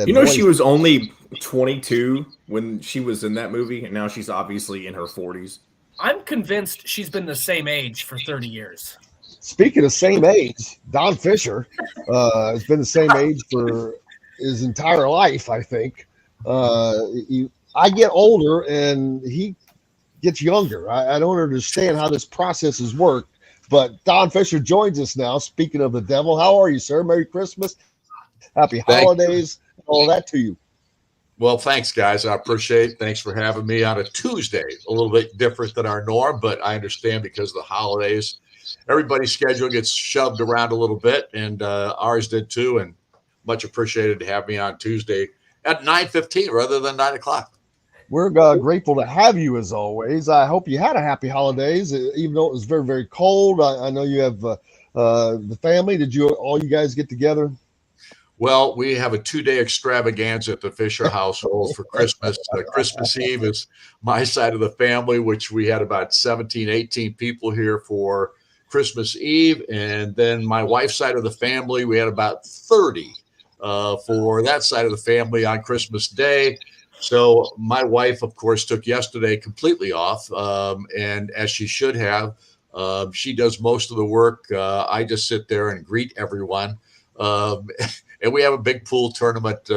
You know, she was only 22 when she was in that movie, and now she's obviously in her 40s. I'm convinced she's been the same age for 30 years. Speaking of same age, Don Fischer has been the same age for his entire life, I think. I get older, and he gets younger. I don't understand how this processes work, but Don Fischer joins us now. Speaking of the devil, how are you, sir? Merry Christmas. Happy holidays. All that to you. Well, thanks, guys. I appreciate it. Thanks for having me on a Tuesday. A little bit different than our norm, but I understand because of the holidays, everybody's schedule gets shoved around a little bit, and ours did too. And much appreciated to have me on Tuesday at 9:15 rather than 9 o'clock. We're grateful to have you as always. I hope you had a happy holidays, even though it was very, very cold. I know you have the family. Did you guys get together? Well, we have a 2-day extravaganza at the Fischer household for Christmas. Christmas Eve is my side of the family, which we had about 17, 18 people here for Christmas Eve. And then my wife's side of the family, we had about 30 for that side of the family on Christmas Day. So my wife, of course, took yesterday completely off, and as she should have. She does most of the work. I just sit there and greet everyone. And we have a big pool tournament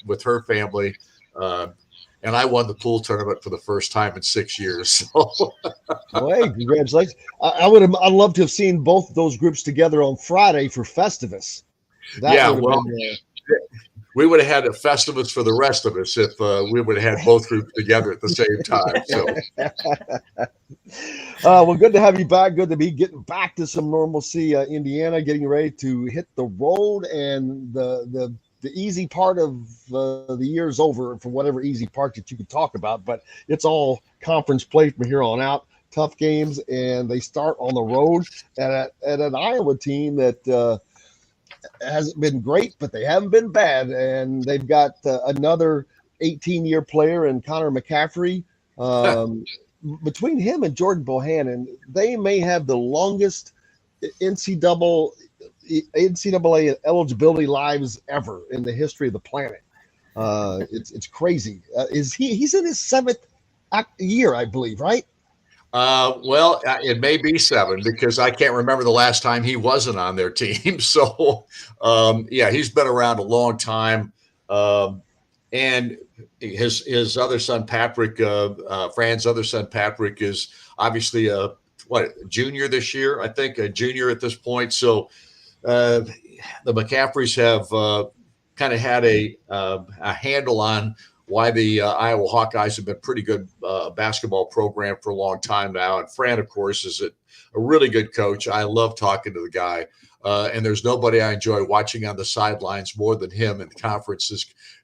with her family. And I won the pool tournament for the first time in 6 years. So. Well, hey, congratulations. I'd love to have seen both those groups together on Friday for Festivus. We would have had a Festivus for the rest of us if we would have had both groups together at the same time. So, well, good to have you back. Good to be getting back to some normalcy. Indiana getting ready to hit the road, and the easy part of the year is over, for whatever easy part that you could talk about. But it's all conference play from here on out. Tough games, and they start on the road at an Iowa team that. Hasn't been great, but they haven't been bad, and they've got another 18-year player in Connor McCaffrey. Between him and Jordan Bohannon, they may have the longest NCAA eligibility lives ever in the history of the planet. It's crazy. He's in his 7th year, I believe, right? Well, it may be 7 because I can't remember the last time he wasn't on their team. So, yeah, he's been around a long time. And his other son, Patrick, Fran's other son, Patrick, is obviously a junior this year, I think, a junior at this point. So the McCaffreys have kind of had a handle on why the Iowa Hawkeyes have been pretty good basketball program for a long time now. And Fran, of course, is a really good coach. I love talking to the guy. And there's nobody I enjoy watching on the sidelines more than him. And the conference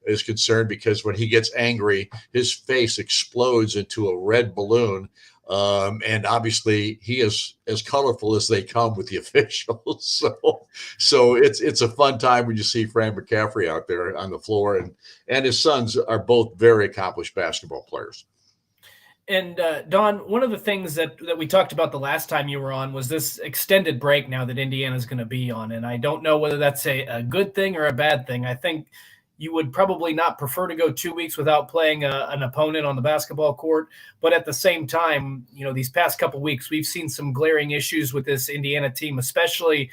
is concerned because when he gets angry, his face explodes into a red balloon. And obviously he is as colorful as they come with the officials. So it's a fun time when you see Fran McCaffrey out there on the floor, and his sons are both very accomplished basketball players. And Don, one of the things that we talked about the last time you were on was this extended break now that Indiana's going to be on. And I don't know whether that's a good thing or a bad thing. I think you would probably not prefer to go 2 weeks without playing an opponent on the basketball court. But at the same time, these past couple of weeks, we've seen some glaring issues with this Indiana team, especially,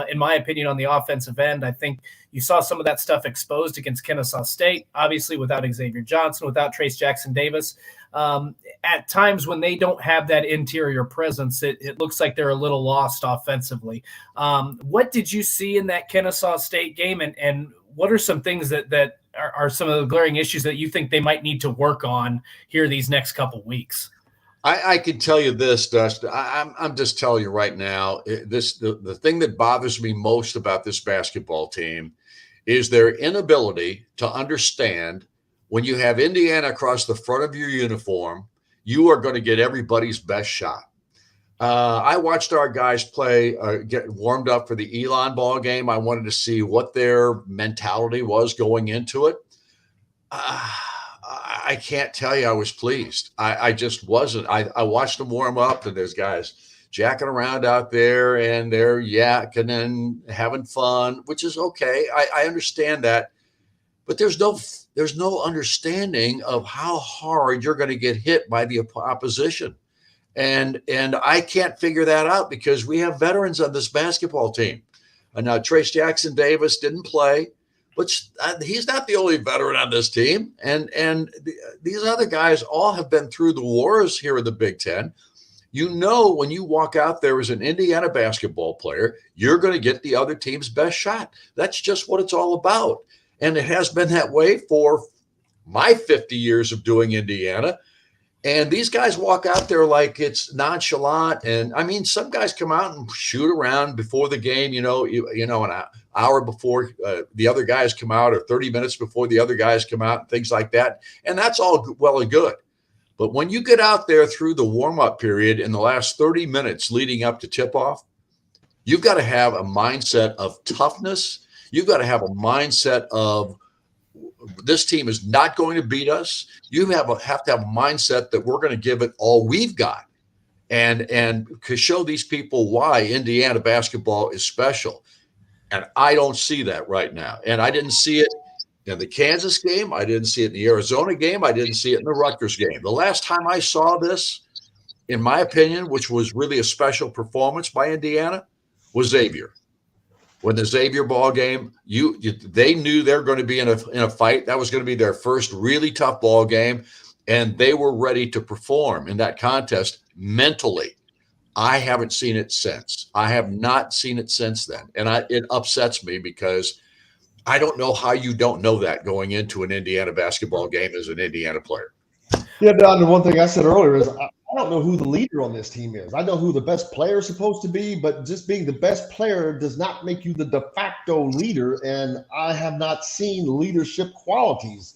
in my opinion, on the offensive end. I think you saw some of that stuff exposed against Kennesaw State, obviously without Xavier Johnson, without Trace Jackson Davis. At times when they don't have that interior presence, it looks like they're a little lost offensively. What did you see in that Kennesaw State game, and what are some things that are some of the glaring issues that you think they might need to work on here these next couple weeks? I can tell you this, Dustin. I'm just telling you right now, the thing that bothers me most about this basketball team is their inability to understand when you have Indiana across the front of your uniform, you are going to get everybody's best shot. I watched our guys play, get warmed up for the Elon ball game. I wanted to see what their mentality was going into it. I can't tell you I was pleased. I just wasn't. I watched them warm up, and there's guys jacking around out there, and they're yakking and having fun, which is okay. I understand that. But there's no understanding of how hard you're going to get hit by the opposition. And I can't figure that out because we have veterans on this basketball team. And now Trace Jackson Davis didn't play, but he's not the only veteran on this team. And these other guys all have been through the wars here in the Big Ten. When you walk out there as an Indiana basketball player, you're going to get the other team's best shot. That's just what it's all about. And it has been that way for my 50 years of doing Indiana. And these guys walk out there like it's nonchalant. And I mean, some guys come out and shoot around before the game, an hour before the other guys come out, or 30 minutes before the other guys come out, and things like that. And that's all well and good. But when you get out there through the warm-up period in the last 30 minutes leading up to tip-off, you've got to have a mindset of toughness. You've got to have a mindset of, this team is not going to beat us. You have to have a mindset that we're going to give it all we've got, and to show these people why Indiana basketball is special. And I don't see that right now. And I didn't see it in the Kansas game. I didn't see it in the Arizona game. I didn't see it in the Rutgers game. The last time I saw this, in my opinion, which was really a special performance by Indiana, was Xavier. When the Xavier ball game, they knew they were going to be in a fight. That was going to be their first really tough ball game, and they were ready to perform in that contest mentally. I haven't seen it since. I have not seen it since then, and it upsets me because I don't know how you don't know that going into an Indiana basketball game as an Indiana player. Yeah, Don, the one thing I said earlier is I don't know who the leader on this team is. I know who the best player is supposed to be, but just being the best player does not make you the de facto leader, and I have not seen leadership qualities.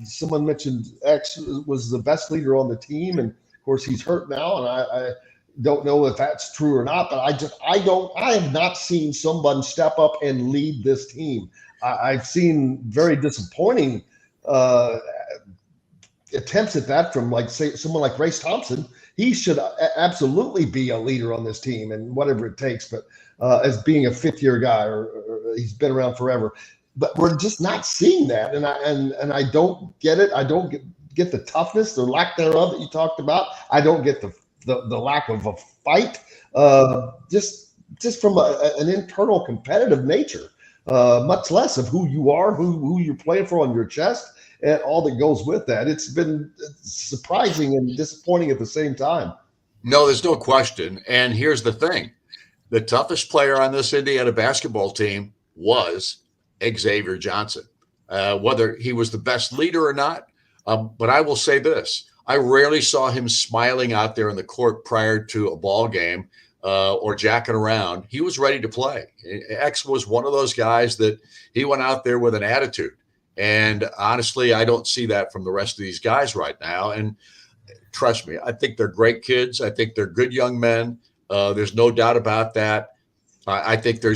Someone mentioned X was the best leader on the team, and of course he's hurt now, and I don't know if that's true or not, but I have not seen someone step up and lead this team. I've seen very disappointing attempts at that from, like, say, someone like Race Thompson. He should absolutely be a leader on this team and whatever it takes, but as being a fifth-year guy, or he's been around forever. But we're just not seeing that, and I don't get it. I don't get the toughness, the lack thereof that you talked about. I don't get the lack of a fight, just from an internal competitive nature, much less of who you are, who you're playing for on your chest, and all that goes with that. It's been surprising and disappointing at the same time. No, there's no question. And here's the thing. The toughest player on this Indiana basketball team was Xavier Johnson, whether he was the best leader or not. But I will say this. I rarely saw him smiling out there in the court prior to a ball game or jacking around. He was ready to play. X was one of those guys that he went out there with an attitude. And honestly, I don't see that from the rest of these guys right now. And trust me, I think they're great kids. I think they're good young men. There's no doubt about that. I think there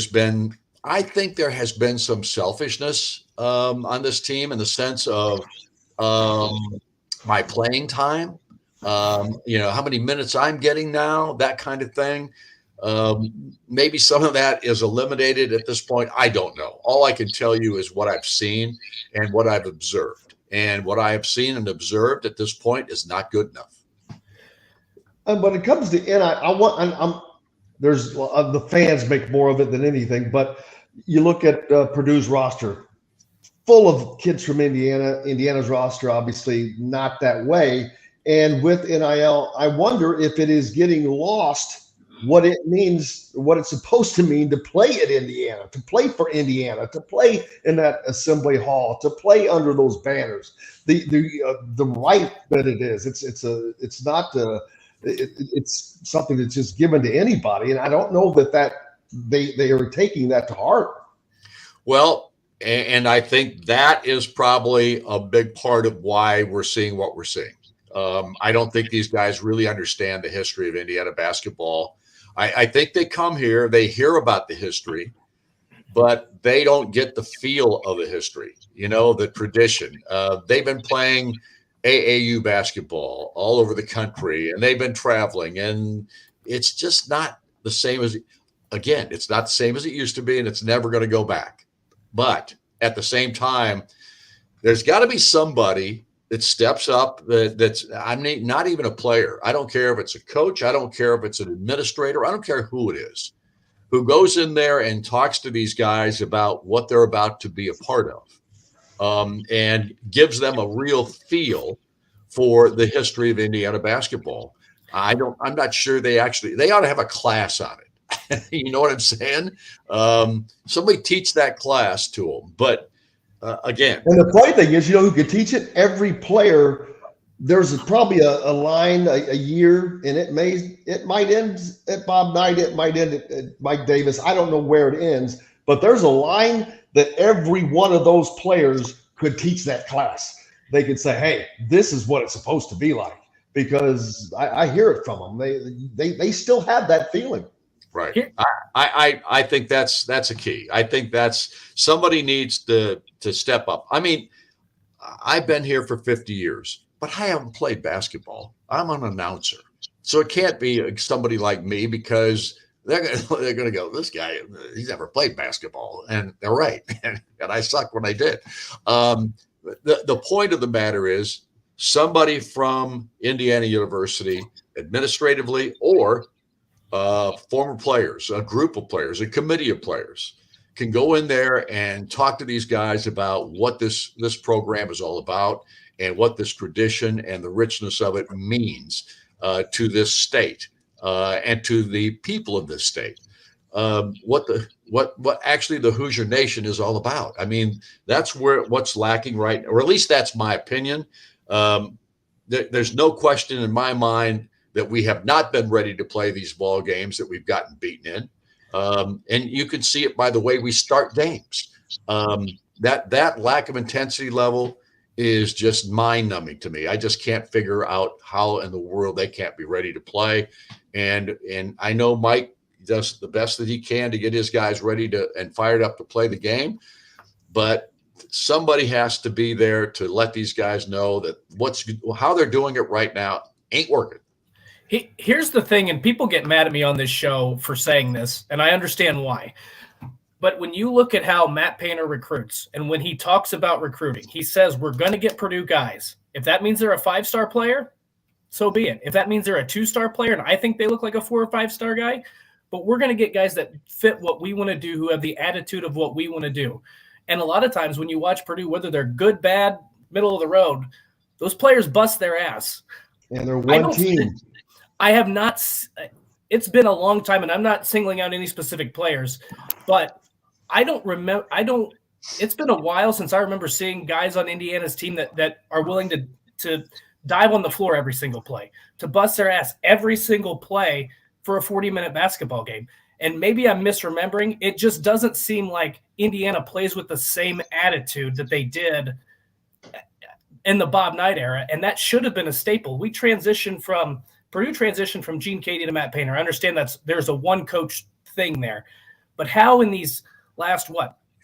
has been some selfishness on this team in the sense of my playing time, how many minutes I'm getting now, that kind of thing. Maybe some of that is eliminated at this point. I don't know. All I can tell you is what I've seen and what I've observed. And what I have seen and observed at this point is not good enough. And when it comes to there's the fans make more of it than anything, but you look at Purdue's roster, full of kids from Indiana. Indiana's roster, obviously not that way. And with NIL, I wonder if it is getting lost what it means, what it's supposed to mean to play at Indiana, to play for Indiana, to play in that assembly hall, to play under those banners. The right that it is. It's something that's just given to anybody, and I don't know that they are taking that to heart. Well, and I think that is probably a big part of why we're seeing what we're seeing. I don't think these guys really understand the history of Indiana basketball. I think they come here, they hear about the history, but they don't get the feel of the history, the tradition. They've been playing AAU basketball all over the country, and they've been traveling, and it's just not the same it's not the same as it used to be, and it's never going to go back. But at the same time, there's got to be somebody that steps up that's not even a player. I don't care if it's a coach. I don't care if it's an administrator. I don't care who it is, who goes in there and talks to these guys about what they're about to be a part of, and gives them a real feel for the history of Indiana basketball. I'm not sure they ought to have a class on it. You know what I'm saying? Somebody teach that class to them. But again, and the funny thing is, who could teach it? Every player there's probably a line a year, and it might end at Bob Knight, it might end at Mike Davis. I don't know where it ends, but there's a line that every one of those players could teach that class. They could say, "Hey, this is what it's supposed to be like," because I hear it from them. They still have that feeling. Right. I think that's a key. I think that's somebody needs to step up. I mean, I've been here for 50 years. But I haven't played basketball. I'm an announcer. So it can't be somebody like me because they're going to go, this guy, he's never played basketball. And they're right. And I suck when I did. The point of the matter is somebody from Indiana University, administratively, or former players, a group of players, a committee of players, can go in there and talk to these guys about what this program is all about, and what this tradition and the richness of it means to this state and to the people of this state. What actually the Hoosier Nation is all about. I mean, that's what's lacking right, or at least that's my opinion. There's no question in my mind that we have not been ready to play these ball games that we've gotten beaten in, and you can see it by the way we start games. That lack of intensity level is just mind-numbing to me. I just can't figure out how in the world they can't be ready to play. And I know Mike does the best that he can to get his guys ready to and fired up to play the game. But somebody has to be there to let these guys know that how they're doing it right now ain't working. Here's the thing, and people get mad at me on this show for saying this, and I understand why. But when you look at how Matt Painter recruits, and when he talks about recruiting, he says, we're going to get Purdue guys. If that means they're a 5-star player, so be it. If that means they're a 2-star player, and I think they look like a 4 or 5-star guy, but we're going to get guys that fit what we want to do, who have the attitude of what we want to do. And a lot of times when you watch Purdue, whether they're good, bad, middle of the road, those players bust their ass. And they're one team. I have not – it's been a long time, and I'm not singling out any specific players, but – I don't remember. It's been a while since I remember seeing guys on Indiana's team that are willing to dive on the floor every single play, to bust their ass every single play for a 40-minute basketball game. And maybe I'm misremembering. It just doesn't seem like Indiana plays with the same attitude that they did in the Bob Knight era, and that should have been a staple. Purdue transitioned from Gene Katie to Matt Painter. I understand there's a one-coach thing there, but how in these last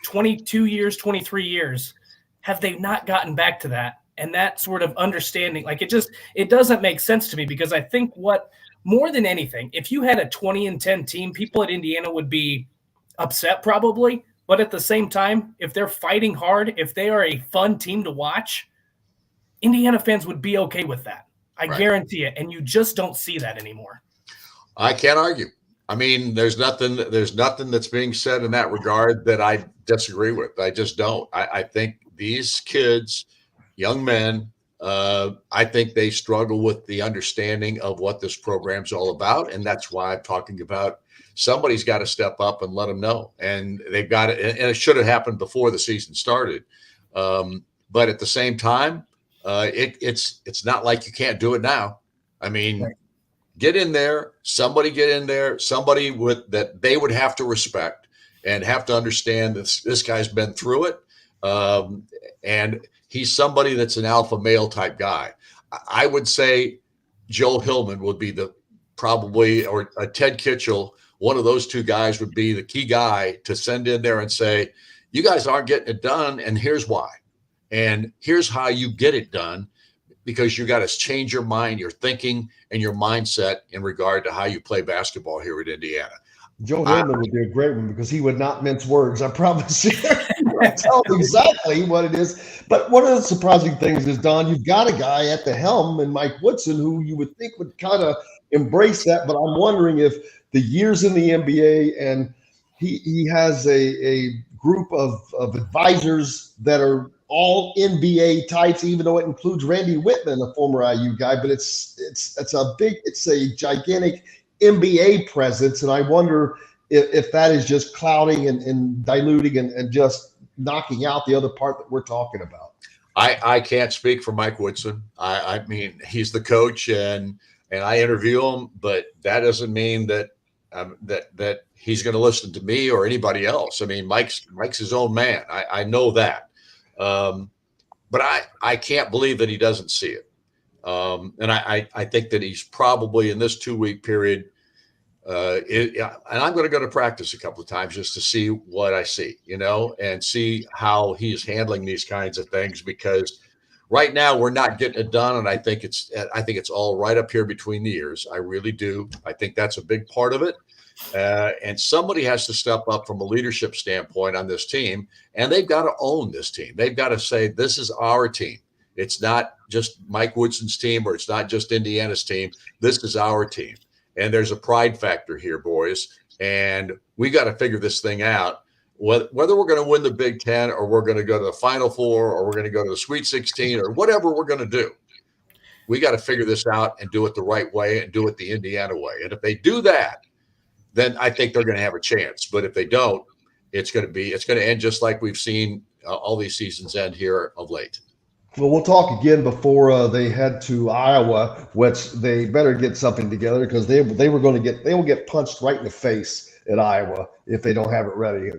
22 years, 23 years, have they not gotten back to that? And that sort of understanding, like it doesn't make sense to me, because I think more than anything, if you had a 20-10 team, people at Indiana would be upset probably. But at the same time, if they're fighting hard, if they are a fun team to watch, Indiana fans would be okay with that. I guarantee it. And you just don't see that anymore. I can't argue. I mean, there's nothing that's being said in that regard that I disagree with. I just don't. I think these kids, young men, I think they struggle with the understanding of what this program's all about. And that's why I'm talking about somebody's got to step up and let them know. And they've got it. And it should have happened before the season started. But at the same time, it's not like you can't do it now. I mean, get in there, somebody that they would have to respect and have to understand that this guy's been through it. And he's somebody that's an alpha male type guy. I would say Joe Hillman would be or Ted Kitchell, one of those two guys would be the key guy to send in there and say, you guys aren't getting it done, and here's why. And here's how you get it done, because you got to change your mind, your thinking, and your mindset in regard to how you play basketball here at Indiana. Joe Hillman would be a great one, because he would not mince words. I promise you. Tell him exactly what it is. But one of the surprising things is, Don, you've got a guy at the helm in Mike Woodson who you would think would kind of embrace that. But I'm wondering if the years in the NBA, and he has a group of advisors that are all NBA types, even though it includes Randy Whitman, a former IU guy, but it's a gigantic NBA presence. And I wonder if that is just clouding and diluting and just knocking out the other part that we're talking about. I can't speak for Mike Woodson. I mean, he's the coach, and I interview him, but that doesn't mean that that he's going to listen to me or anybody else. I mean, Mike's his own man. I know that, but I can't believe that he doesn't see it. And I think that he's probably in this 2-week period. And I'm going to go to practice a couple of times just to see what I see, and see how he's handling these kinds of things, because right now we're not getting it done. And I think it's all right up here between the ears. I really do. I think that's a big part of it. And somebody has to step up from a leadership standpoint on this team, and they've got to own this team. They've got to say, this is our team. It's not just Mike Woodson's team, or it's not just Indiana's team. This is our team. And there's a pride factor here, boys. And we got to figure this thing out. Whether we're going to win the Big Ten, or we're going to go to the Final Four, or we're going to go to the Sweet 16, or whatever we're going to do, we got to figure this out and do it the right way and do it the Indiana way. And if they do that, then I think they're going to have a chance. But if they don't, it's going to end just like we've seen all these seasons end here of late. Well, we'll talk again before they head to Iowa, which they better get something together, because they will get punched right in the face at Iowa if they don't have it ready.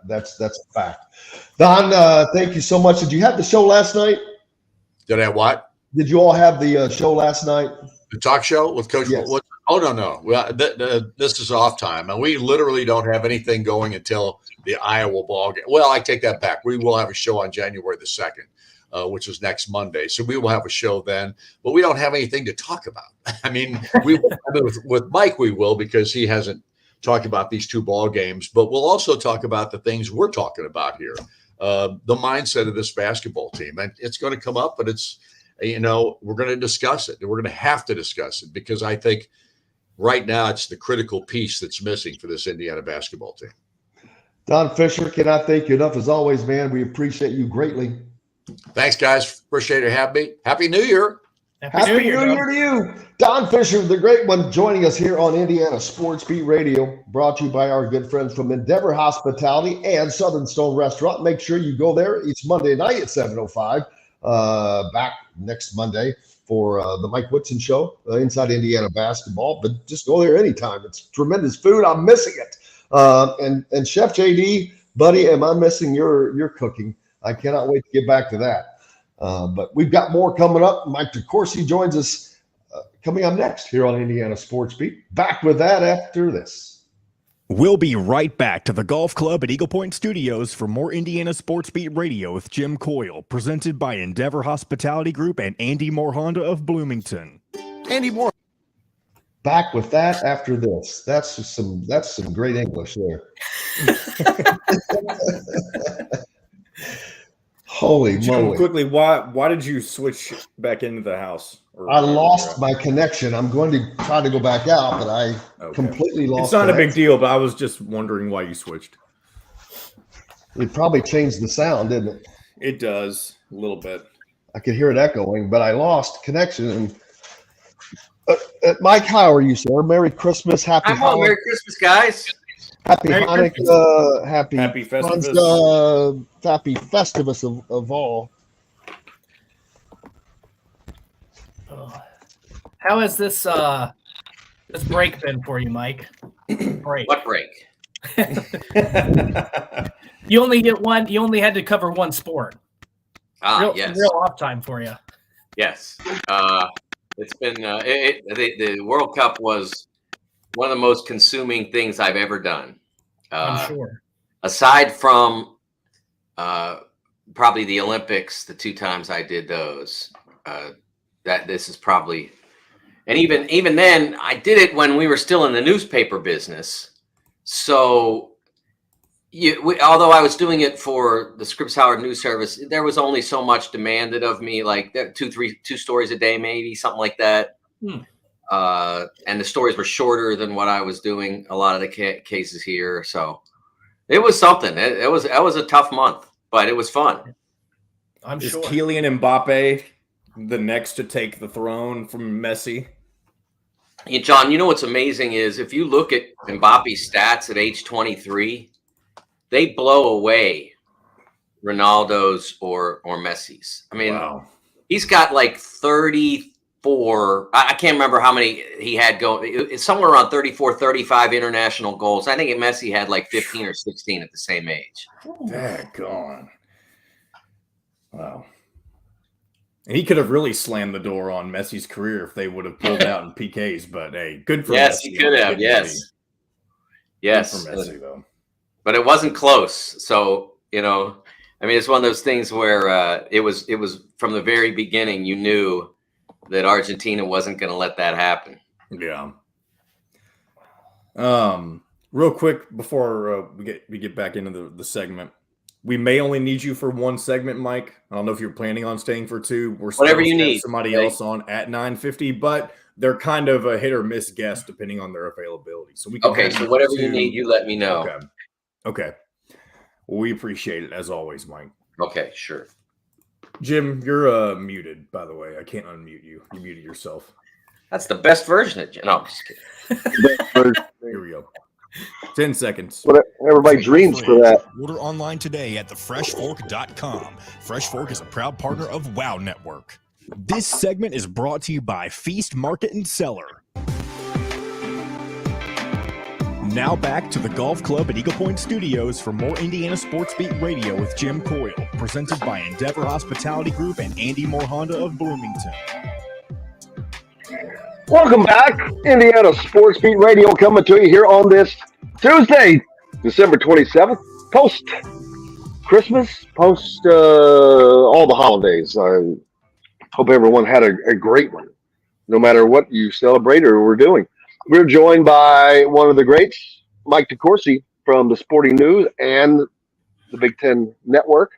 That's a fact. Don, thank you so much. Did you have the show last night? Did I have what? Did you all have the show last night? The talk show with Coach? Yes. Oh, no. Well, this is off time, and we literally don't have anything going until the Iowa ball game. Well, I take that back. We will have a show on January the 2nd. Which is next Monday. So we will have a show then, but we don't have anything to talk about. I mean, with Mike, we will, because he hasn't talked about these 2 ball games, but we'll also talk about the things we're talking about here. The mindset of this basketball team, and it's going to come up, but it's, we're going to discuss it. We're going to have to discuss it, because I think right now it's the critical piece that's missing for this Indiana basketball team. Don Fischer, cannot thank you enough as always, man. We appreciate you greatly. Thanks, guys. Appreciate it. Happy New Year. Happy New Year to you. Don Fischer, the great one, joining us here on Indiana Sports Beat Radio, brought to you by our good friends from Endeavor Hospitality and Southern Stone Restaurant. Make sure you go there each Monday night at 7:05. Back next Monday for the Mike Woodson Show, Inside Indiana Basketball. But just go there anytime. It's tremendous food. I'm missing it. And Chef JD, buddy, am I missing your cooking? I cannot wait to get back to that. But we've got more coming up. Mike DeCourcy joins us coming up next here on Indiana Sports Beat. Back with that after this. We'll be right back to the Golf Club at Eagle Point Studios for more Indiana Sports Beat Radio with Jim Coyle, presented by Endeavor Hospitality Group and Andy Moore Honda of Bloomington. Andy Moore. Back with that after this. That's some great English there. Holy moly. Quickly, why did you switch back into the house? I lost my connection. I'm going to try to go back out, but I completely lost. It's not a big deal, but I was just wondering why you switched. It probably changed the sound, didn't it? It does, a little bit. I could hear it echoing, but I lost connection. And Mike, how are you, sir? Merry Christmas. Happy Hanukkah. Merry Christmas, guys. Happy Hanukkah, happy Festivus, happy Festivus of all. How has this break been for you, Mike? Break. What break? You only get one. You only had to cover one sport. Yes. Real off time for you. Yes. It's been the World Cup was one of the most consuming things I've ever done. I'm sure. Aside from probably the Olympics, the 2 times I did those, that this is probably, and even then, I did it when we were still in the newspaper business. So, although I was doing it for the Scripps Howard News Service, there was only so much demanded of me, like 2 stories a day, maybe something like that. And the stories were shorter than what I was doing a lot of the cases here. So it was something. It was a tough month, but it was fun. I'm Is sure. Kylian Mbappe the next to take the throne from Messi? Yeah, John, you know what's amazing is if you look at Mbappe's stats at age 23, they blow away Ronaldo's or Messi's. I mean, Wow. he's got like 34. I can't remember how many he had going. It's somewhere around 34, 35 international goals. I think Messi had like 15 or 16 at the same age. Daggone. Wow. And he could have really slammed the door on Messi's career if they would have pulled out in PKs, but hey, good for Messi. Yes, he could have. Yes. Yes. Good for Messi, though. But it wasn't close. So, I mean, it's one of those things where it was from the very beginning, you knew that Argentina wasn't going to let that happen. Yeah. Real quick before we get back into the segment, we may only need you for one segment, Mike. I don't know if you're planning on staying for two. We're whatever you need. Somebody else on at 9:50, but they're kind of a hit or miss guest depending on their availability. So we can so whatever you need, you let me know. Okay. Well, we appreciate it as always, Mike. Okay, sure. Jim, you're muted, by the way. I can't unmute you. You muted yourself. That's the best version of Jim. No, I'm just kidding. Here we go. 10 seconds. What everybody dreams for that. Order online today at thefreshfork.com. Fresh Fork is a proud partner of WOW Network. This segment is brought to you by Feast Market and Cellar. Now back to the Golf Club at Eagle Point Studios for more Indiana Sports Beat Radio with Jim Coyle, presented by Endeavor Hospitality Group and Andy Moore Honda of Bloomington. Welcome back. Indiana Sports Beat Radio coming to you here on this Tuesday, December 27th, post-Christmas, post all the holidays. I hope everyone had a great one, no matter what you celebrate or were doing. We're joined by one of the greats, Mike DeCourcy from the Sporting News and the Big Ten Network.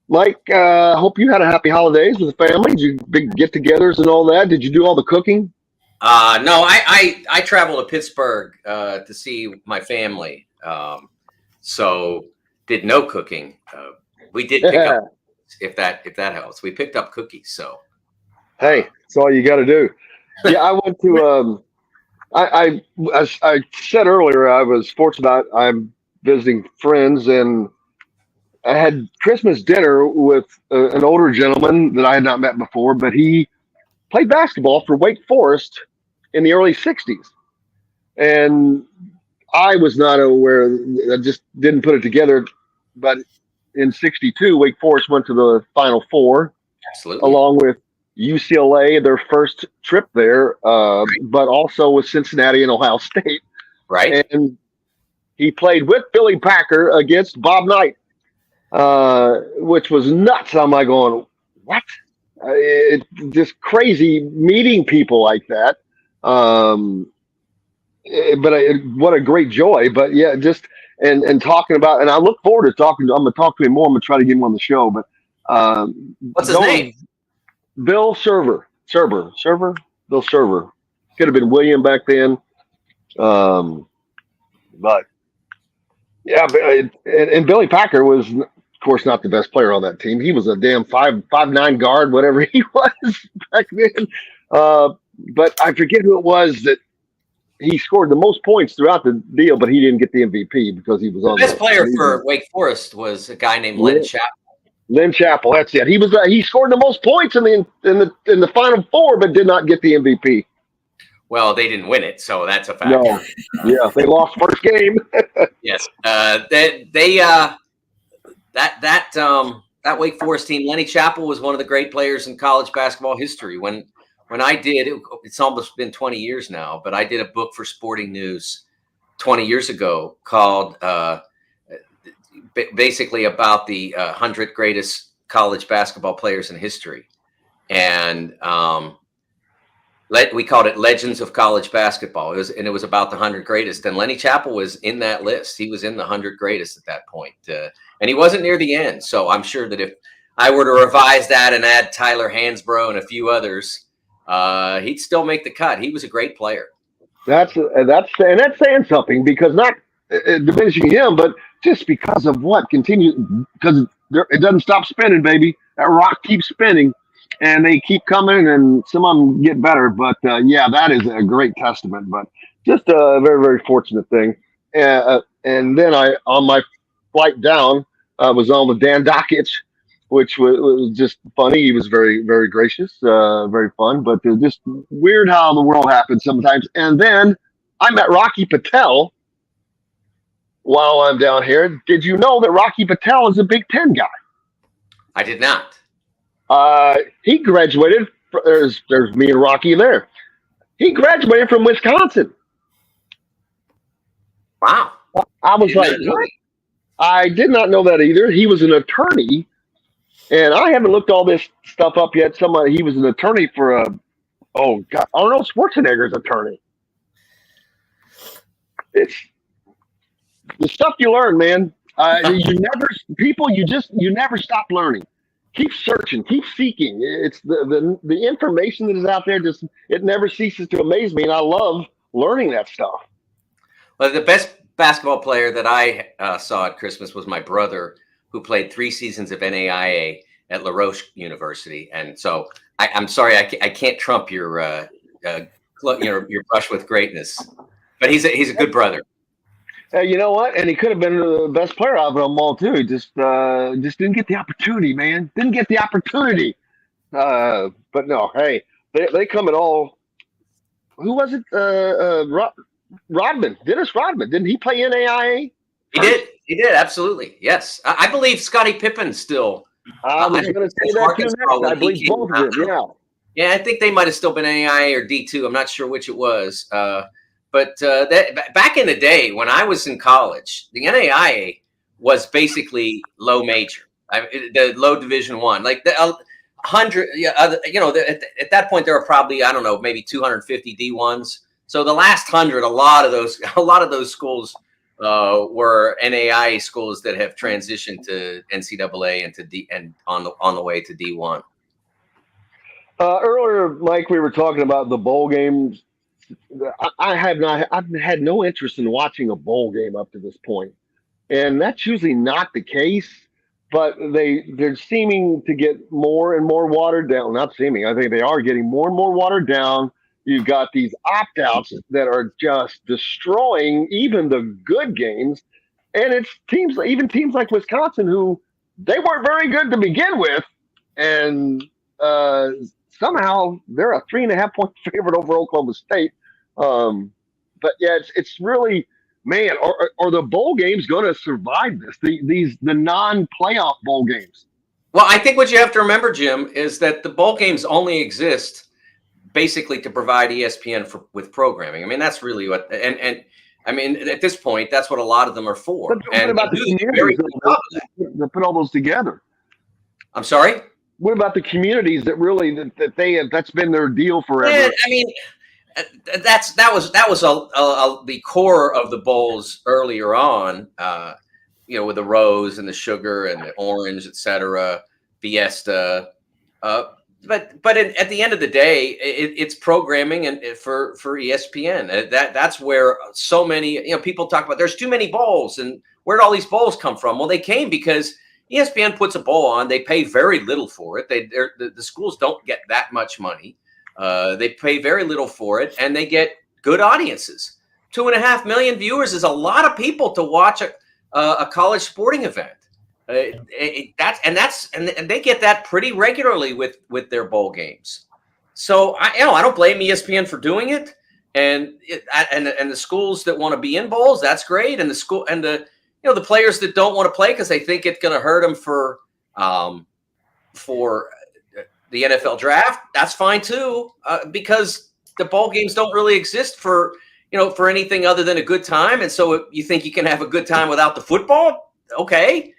Mike, hope you had a happy holidays with the family. Did you big get-togethers and all that? Did you do all the cooking? No, I traveled to Pittsburgh to see my family, so did no cooking. We did pick up, if that helps. We picked up cookies. So, hey, that's all you got to do. Yeah, I went to. As I said earlier, I was fortunate. I'm visiting friends, and I had Christmas dinner with an older gentleman that I had not met before, but he played basketball for Wake Forest in the early 60s. And I was not aware, I just didn't put it together. But in 62, Wake Forest went to the Final Four. Absolutely. Along with UCLA, their first trip there, but also with Cincinnati and Ohio State. Right. And he played with Billy Packer against Bob Knight, which was nuts. I'm like going, what? It's just crazy meeting people like that. What a great joy. But yeah, just and talking about, and I look forward to talking to. I'm gonna talk to him more. I'm gonna try to get him on the show. But what's his name? Bill Server. Bill Server. Could have been William back then. But yeah, and Billy Packer was, of course, not the best player on that team. He was a damn 5'9" guard, whatever he was back then. But I forget who it was that he scored the most points throughout the deal, but he didn't get the MVP because he was on the best player for Wake Forest was a guy named Lynn Chappell. Lynn Chappell, that's it. He scored the most points in the Final Four, but did not get the MVP. Well, they didn't win it, so that's a fact. No, yeah, they lost first game. Yes, that Wake Forest team, Lenny Chappell was one of the great players in college basketball history. When I did, it's almost been 20 years now, but I did a book for Sporting News 20 years ago called basically about the 100 greatest college basketball players in history. And we called it Legends of College Basketball. It was about the 100 greatest. And Lenny Chappell was in that list. He was in the 100 greatest at that point. And he wasn't near the end. So I'm sure that if I were to revise that and add Tyler Hansbrough and a few others, he'd still make the cut. He was a great player. That's saying something, because not diminishing him, but just because of what continues, because it doesn't stop spinning, baby. That rock keeps spinning, and they keep coming, and some of them get better. But yeah, that is a great testament. But just a very, very fortunate thing. And then on my flight down, was on with Dan Dockich, which was just funny. He was very, very gracious, very fun, but just weird how the world happens sometimes. And then I met Rocky Patel while I'm down here. Did you know that Rocky Patel is a Big Ten guy? I did not. He graduated. There's me and Rocky there. He graduated from Wisconsin. Wow. I was like, what? I did not know that either. He was an attorney, and I haven't looked all this stuff up yet. He was an attorney for Arnold Schwarzenegger's attorney. It's the stuff you learn, man. You never stop learning. Keep searching, keep seeking. It's the information that is out there. It never ceases to amaze me, and I love learning that stuff. Well, the best basketball player that I saw at Christmas was my brother, who played 3 seasons of NAIA at La Roche University. And so I'm sorry, I can't trump your brush with greatness, but he's a good brother. You know what? And he could have been the best player out of them all too. He just didn't get the opportunity, man. Didn't get the opportunity. But no, hey, they come at all. Who was it? Rodman, Dennis Rodman. Didn't he play NAIA? He did. Absolutely. Yes. I believe Scottie Pippen still. I was going to say that too next. I believe both of them. Yeah. Yeah. I think they might've still been NAIA or D2. I'm not sure which it was. But that back in the day when I was in college, the NAIA was basically low major, the low Division I, like the 100. At that point there were probably, I don't know, maybe 250 D1s. So the last 100, a lot of those schools were NAIA schools that have transitioned to NCAA and to D and on the way to D1. Earlier, Mike, we were talking about the bowl games. I've had no interest in watching a bowl game up to this point, and that's usually not the case. But they're seeming to get more and more watered down. Not seeming, I think they are getting more and more watered down. You've got these opt-outs that are just destroying even the good games, and it's teams like Wisconsin, who they weren't very good to begin with, and somehow they're a 3.5-point favorite over Oklahoma State. But yeah, it's really, man, are the bowl games going to survive this? The non-playoff bowl games. Well, I think what you have to remember, Jim, is that the bowl games only exist basically to provide ESPN with programming. I mean, that's really what, and I mean, at this point, that's what a lot of them are for. But what about the communities that put all those together? I'm sorry? What about the communities that really that's been their deal forever? Yeah, I mean, that was the core of the bowls earlier on. With the rose and the sugar and the orange, etc., Fiesta. But at the end of the day, it's programming and for ESPN. That's where so many people talk about. There's too many bowls, and where did all these bowls come from? Well, they came because ESPN puts a bowl on. They pay very little for it. The schools don't get that much money. They pay very little for it, and they get good audiences. 2.5 million viewers is a lot of people to watch a college sporting event. And they get that pretty regularly with their bowl games. So I don't blame ESPN for doing it, and the schools that want to be in bowls, that's great, and the players that don't want to play because they think it's going to hurt them for the NFL draft, that's fine too, because the bowl games don't really exist for anything other than a good time, and so you think you can have a good time without the football, okay.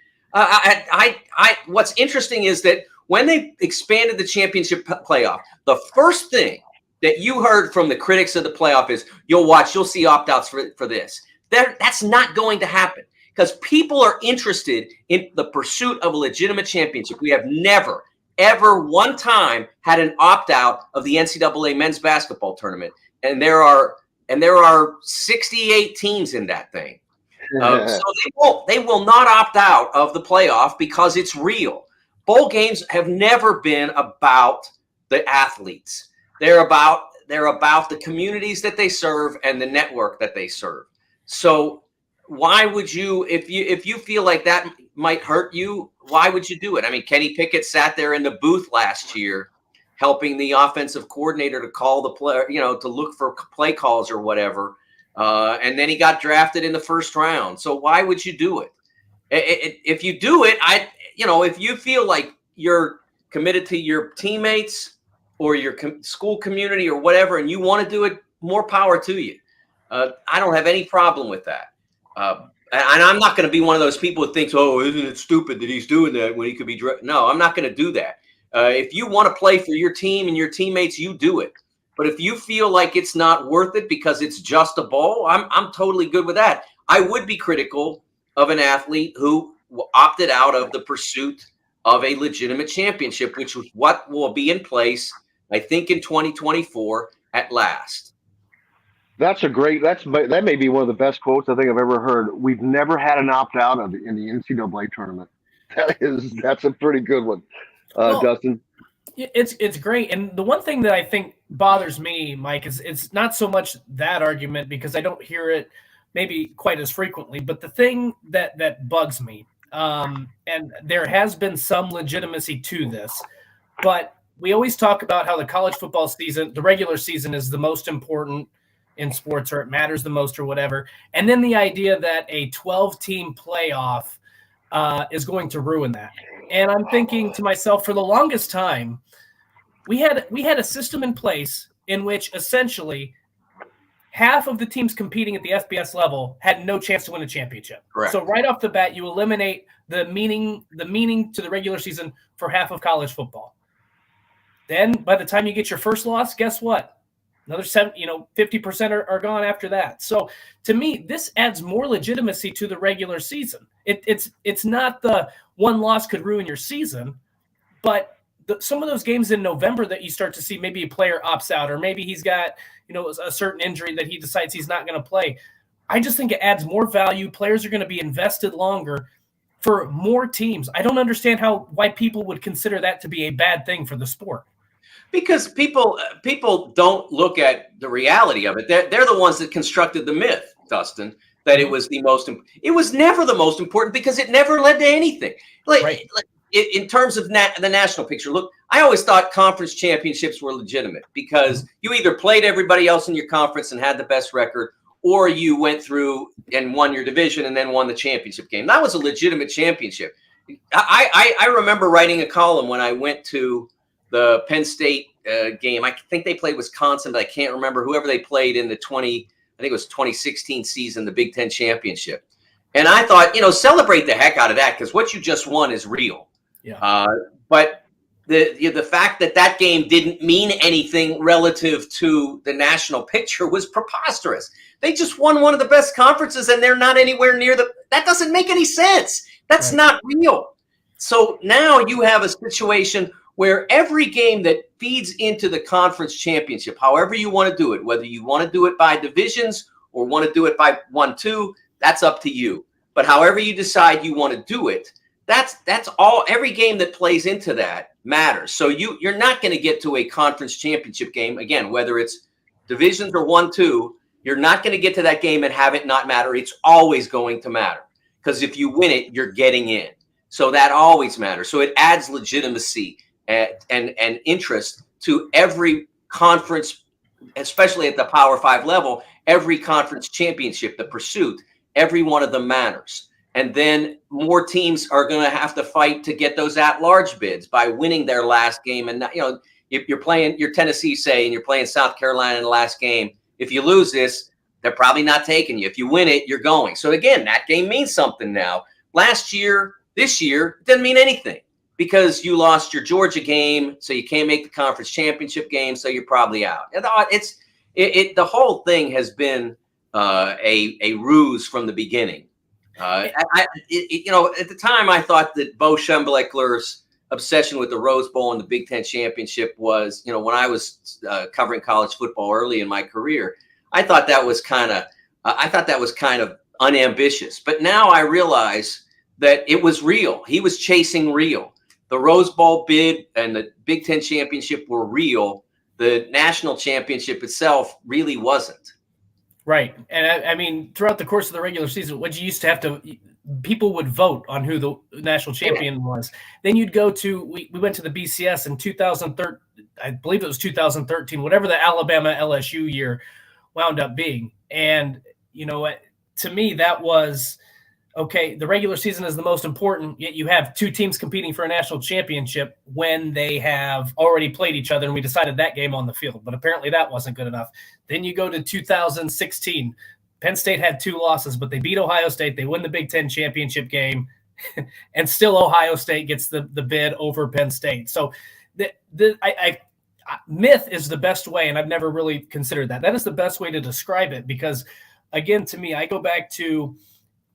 What's interesting is that when they expanded the championship playoff, the first thing that you heard from the critics of the playoff is, you'll see opt-outs for this. That's not going to happen because people are interested in the pursuit of a legitimate championship. We have never, ever one time had an opt-out of the NCAA men's basketball tournament. And there are 68 teams in that thing. So they will not opt out of the playoff because it's real. Bowl games have never been about the athletes. They're about the communities that they serve and the network that they serve. So why would you, if you feel like that, might hurt you, why would you do it? I mean, Kenny Pickett sat there in the booth last year helping the offensive coordinator to call the player, to look for play calls or whatever. And then he got drafted in the first round. So why would you do it? If you do it, if you feel like you're committed to your teammates or your school community or whatever, and you want to do it, more power to you. I don't have any problem with that. And I'm not going to be one of those people who thinks, oh, isn't it stupid that he's doing that when he could be No, I'm not going to do that. If you want to play for your team and your teammates, you do it. But if you feel like it's not worth it because it's just a bowl, I'm totally good with that. I would be critical of an athlete who opted out of the pursuit of a legitimate championship, which was what will be in place, I think, in 2024 at last. That may be one of the best quotes I think I've ever heard. We've never had an opt-out in the NCAA tournament. That's a pretty good one. Dustin? It's great. And the one thing that I think bothers me, Mike, is it's not so much that argument because I don't hear it maybe quite as frequently, but the thing that bugs me, and there has been some legitimacy to this, but we always talk about how the college football season, the regular season, is the most important in sports, or it matters the most or whatever. And then the idea that a 12-team playoff is going to ruin that. And I'm thinking to myself, for the longest time, we had a system in place in which essentially half of the teams competing at the FBS level had no chance to win a championship. Correct. So right off the bat, you eliminate the meaning to the regular season for half of college football. Then by the time you get your first loss, guess what? Another 50% are gone after that. So to me, this adds more legitimacy to the regular season. It's not the one loss could ruin your season, but some of those games in November that you start to see maybe a player opts out, or maybe he's got a certain injury that he decides he's not going to play. I just think it adds more value. Players are going to be invested longer for more teams. I don't understand why people would consider that to be a bad thing for the sport. Because people don't look at the reality of it. They're the ones that constructed the myth, Dustin, that it was it was never the most important because it never led to anything. Like in terms of the national picture, look, I always thought conference championships were legitimate because you either played everybody else in your conference and had the best record, or you went through and won your division and then won the championship game. That was a legitimate championship. I remember writing a column when I went to the Penn State game. I think they played Wisconsin, but I can't remember whoever they played in the 2016 season, the Big Ten championship. And I thought, celebrate the heck out of that because what you just won is real. Yeah. But the fact that game didn't mean anything relative to the national picture was preposterous. They just won one of the best conferences and they're not anywhere near that doesn't make any sense. That's not real. So now you have a situation where every game that feeds into the conference championship, however you want to do it, whether you want to do it by divisions or want to do it by 1-2, that's up to you. But however you decide you want to do it, that's all. Every game that plays into that matters. So you're not going to get to a conference championship game, again, whether it's divisions or 1-2, you're not going to get to that game and have it not matter. It's always going to matter because if you win it, you're getting in. So that always matters. So it adds legitimacy and interest to every conference, especially at the Power 5 level, every conference championship, the pursuit, every one of them matters. And then more teams are going to have to fight to get those at-large bids by winning their last game. And, if you're playing your Tennessee, say, and you're playing South Carolina in the last game, if you lose this, they're probably not taking you. If you win it, you're going. So, again, that game means something now. Last year, this year, it doesn't mean anything. Because you lost your Georgia game, so you can't make the conference championship game, so you're probably out. The whole thing has been a ruse from the beginning. At the time, I thought that Bo Schembechler's obsession with the Rose Bowl and the Big Ten championship was, when I was covering college football early in my career, I thought that was kind of unambitious. But now I realize that it was real. He was chasing real. The Rose Bowl bid and the Big Ten championship were real. The national championship itself really wasn't. Right. And I mean, throughout the course of the regular season, what you used to have to people would vote on who the national champion was. Then you'd go to, we went to the BCS in 2013, I believe it was 2013, whatever the Alabama LSU year wound up being. And, you know, to me, that was, okay, the regular season is the most important, yet you have two teams competing for a national championship when they have already played each other, and we decided that game on the field. But apparently that wasn't good enough. Then you go to 2016. Penn State had 2 losses, but they beat Ohio State. They win the Big Ten championship game, and still Ohio State gets the bid over Penn State. So myth is the best way, and I've never really considered that. That is the best way to describe it because, again, to me, I go back to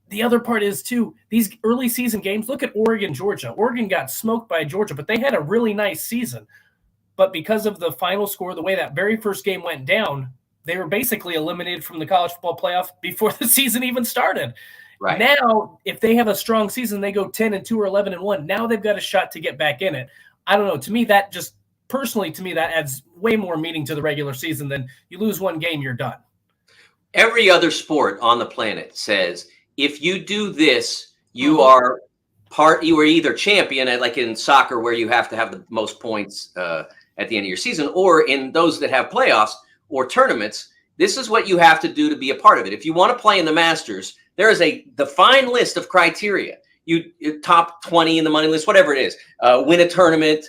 the other part is, too, these early season games. Look at Oregon, Georgia. Oregon got smoked by Georgia, but they had a really nice season. But because of the final score, the way that very first game went down, they were basically eliminated from the college football playoff before the season even started. Right. Now, if they have a strong season, they go 10-2 or 11-1. Now they've got a shot to get back in it. I don't know. To me, that just personally, to me, that adds way more meaning to the regular season than you lose one game, you're done. Every other sport on the planet says, if you do this, you are either champion, like in soccer, where you have to have the most points at the end of your season, or in those that have playoffs or tournaments, this is what you have to do to be a part of it. If you want to play in the Masters, there is a defined list of criteria. You top 20 in the money list, whatever it is, win a tournament.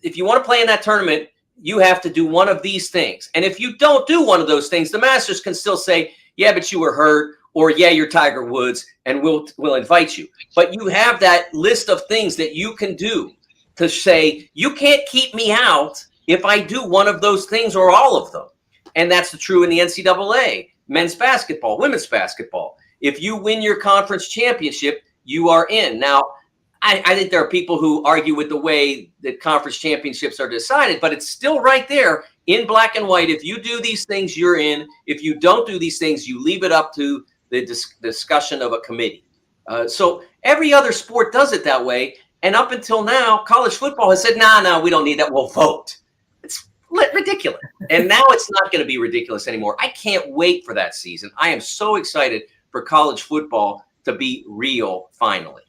If you want to play in that tournament, you have to do one of these things. And if you don't do one of those things, the Masters can still say, yeah, but you were hurt, or yeah, you're Tiger Woods, and we'll invite you. But you have that list of things that you can do to say, you can't keep me out if I do one of those things or all of them. And that's true in the NCAA, men's basketball, women's basketball. If you win your conference championship, you are in. Now, I think there are people who argue with the way that conference championships are decided, but it's still right there in black and white. If you do these things, you're in. If you don't do these things, you leave it up to the discussion of a committee. So every other sport does it that way. And up until now, college football has said, no, we don't need that. We'll vote. It's ridiculous. And now it's not going to be ridiculous anymore. I can't wait for that season. I am so excited for college football to be real finally.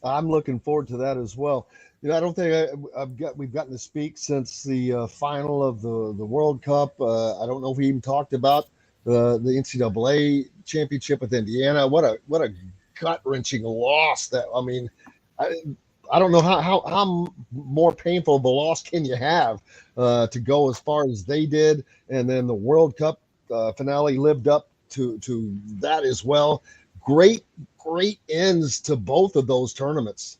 I'm looking forward to that as well. You know, I don't think we've gotten to speak since the final of the World Cup. I don't know if we even talked about the NCAA championship with Indiana. What a gut-wrenching loss! That, I mean, I don't know how more painful of a loss can you have to go as far as they did, and then the World Cup finale lived up to that as well. Great ends to both of those tournaments.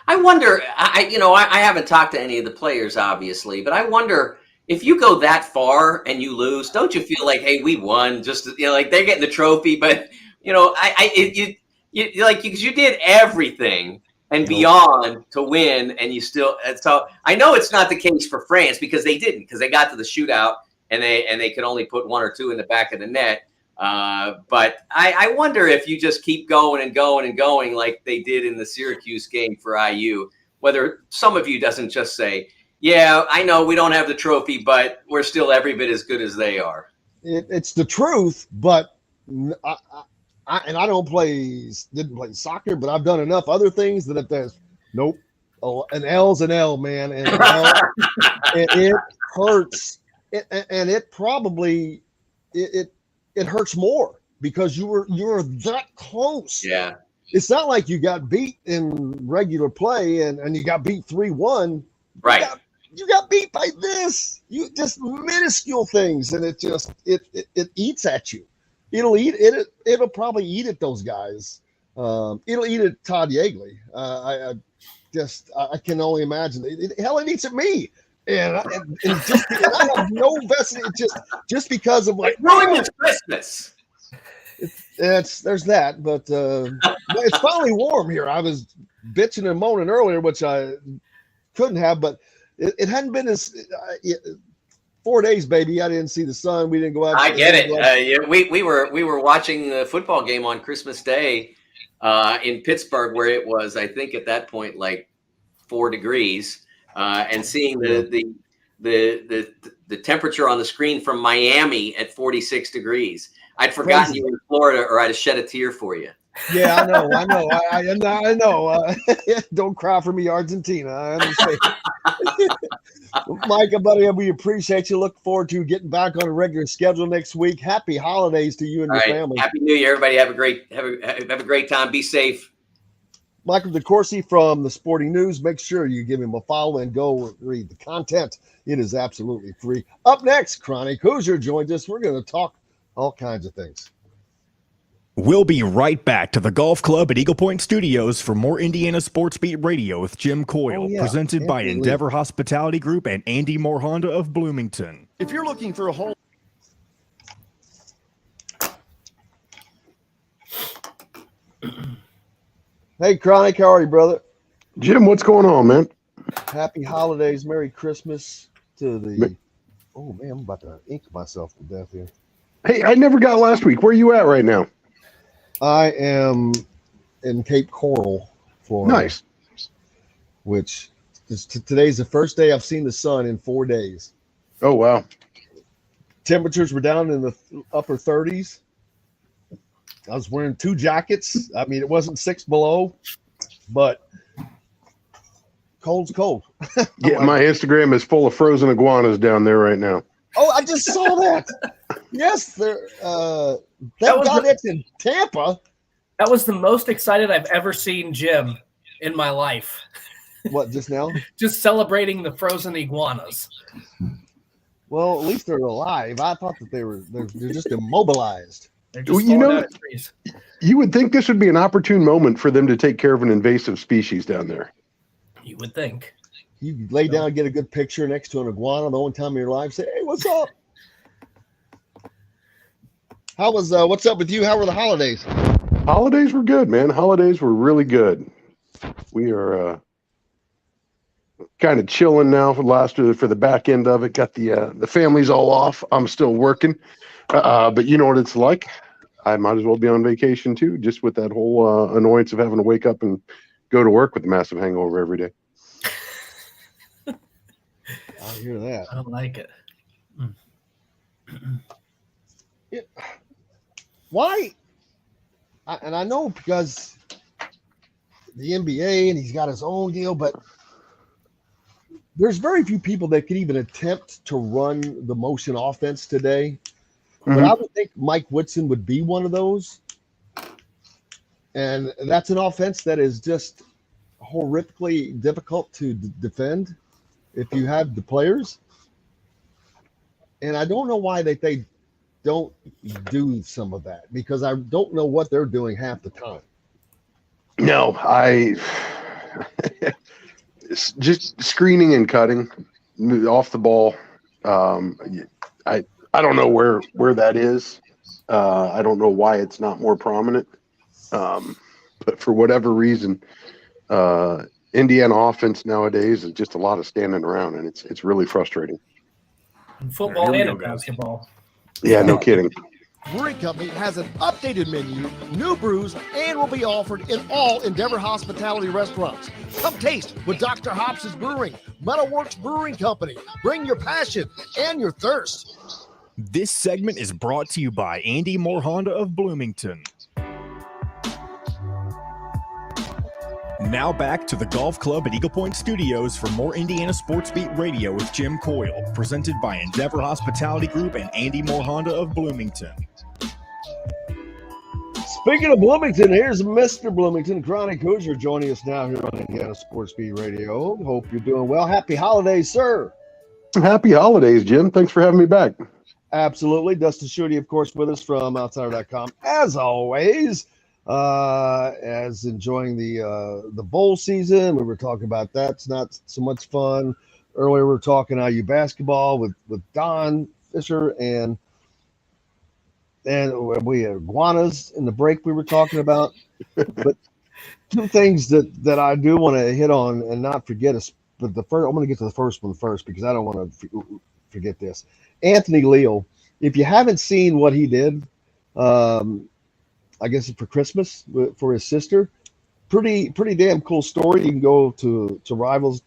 I wonder, I haven't talked to any of the players, obviously, but I wonder if you go that far and you lose, don't you feel like, hey, we won? Just, like they're getting the trophy, but you did everything and beyond to win, and you still. And so I know it's not the case for France because they didn't, because they got to the shootout and they could only put 1 or 2 in the back of the net. But I wonder if you just keep going and going and going like they did in the Syracuse game for IU, whether some of you doesn't just say, yeah, I know we don't have the trophy, but we're still every bit as good as they are. It's the truth, but I didn't play soccer, but I've done enough other things that if there's nope, an L's an L, man, and it hurts, and it probably it hurts more because you were that close. Yeah, it's not like you got beat in regular play and you got beat 3-1. Right. You got beat by this. You just minuscule things, and it eats at you. It'll probably eat at those guys. It'll eat at Todd Yeagley. I can only imagine. It eats at me. And I have no vested just because of like ruined Christmas. There's that, but it's finally warm here. I was bitching and moaning earlier, which I couldn't have, but it hadn't been as 4 days, baby. I didn't see the sun. We didn't go out. I get it. We were watching the football game on Christmas Day in Pittsburgh, where it was, I think, at that point like 4 degrees, and seeing the temperature on the screen from Miami at 46 degrees. I'd forgotten you were in Florida, or I'd have shed a tear for you. Yeah, I know. I know. Don't cry for me, Argentina. I understand. Micah, buddy, we appreciate you. Look forward to getting back on a regular schedule next week. Happy holidays to you and All your right. family. Happy New Year, everybody. Have a great time. Be safe. Michael DeCourcy from the Sporting News. Make sure you give him a follow and go read the content. It is absolutely free. Up next, Chronic Hoosier joins us. We're going to talk all kinds of things. We'll be right back to the golf club at Eagle Point Studios for more Indiana Sports Beat Radio with Jim Coyle, presented by Endeavor Hospitality Group and Andy Moore Honda of Bloomington. If you're looking for a home. Hey, Chronic, how are you, brother? Jim, what's going on, man? Happy holidays. Merry Christmas to the... Oh, man, I'm about to ink myself to death here. Hey, I never got last week. Where are you at right now? I am in Cape Coral, Florida. Nice. Which is today's the first day I've seen the sun in 4 days. Oh, wow. Temperatures were down in the upper 30s. I was wearing 2 jackets. I mean, it wasn't 6 below, but cold's cold. Yeah, my Instagram is full of frozen iguanas down there right now. Oh, I just saw that. Yes, they're it's in Tampa. That was the most excited I've ever seen Jim in my life. What, just now? Just celebrating the frozen iguanas. Well, at least they're alive. I thought that they're just immobilized. They're just You know, falling out of trees. you would think this would be an opportune moment for them to take care of an invasive species down there. You would think. You lay down and get a good picture next to an iguana the only time in your life. Say, hey, what's up? What's up with you? How were the holidays? Holidays were good, man. Holidays were really good. We are kind of chilling now for the back end of it. Got the families all off. I'm still working, but you know what it's like. I might as well be on vacation too, just with that whole annoyance of having to wake up and go to work with a massive hangover every day. I hear that. I don't like it. Why? And I know because the NBA and he's got his own deal, but there's very few people that could even attempt to run the motion offense today. Mm-hmm. But I would think Mike Woodson would be one of those. And that's an offense that is just horrifically difficult to defend if you have the players. And I don't know why they don't do some of that, because I don't know what they're doing half the time. No, just screening and cutting off the ball. I don't know where that is. I don't know why it's not more prominent. But for whatever reason, Indiana offense nowadays is just a lot of standing around, and it's really frustrating. In football and in basketball. Yeah, no kidding. Brewing Company has an updated menu, new brews, and will be offered in all Endeavor Hospitality restaurants. Come taste what Dr. Hops is brewing. Metalworks Brewing Company. Bring your passion and your thirst. This segment is brought to you by Andy Moore Honda of Bloomington. Now back to the golf club at Eagle Point Studios for more Indiana Sports Beat Radio with Jim Coyle, presented by Endeavor Hospitality Group and Andy Moore Honda of Bloomington. Speaking of Bloomington, here's Mr. Bloomington, Chronic Hoosier, joining us now here on Indiana Sports Beat Radio. Hope you're doing well. Happy holidays, sir. Happy holidays, Jim. Thanks for having me back. Absolutely. Dustin Schutte, of course, with us from Outsider.com, as always. As enjoying the bowl season. We were talking about that's not so much fun. Earlier we were talking IU basketball with Don Fischer and we had iguanas in the break we were talking about. But two things that I do want to hit on and not forget is, but the first, I'm going to get to the first one first because I don't want to forget this. Anthony Leal, if you haven't seen what he did, I guess for Christmas for his sister, pretty damn cool story. You can go to Rivals,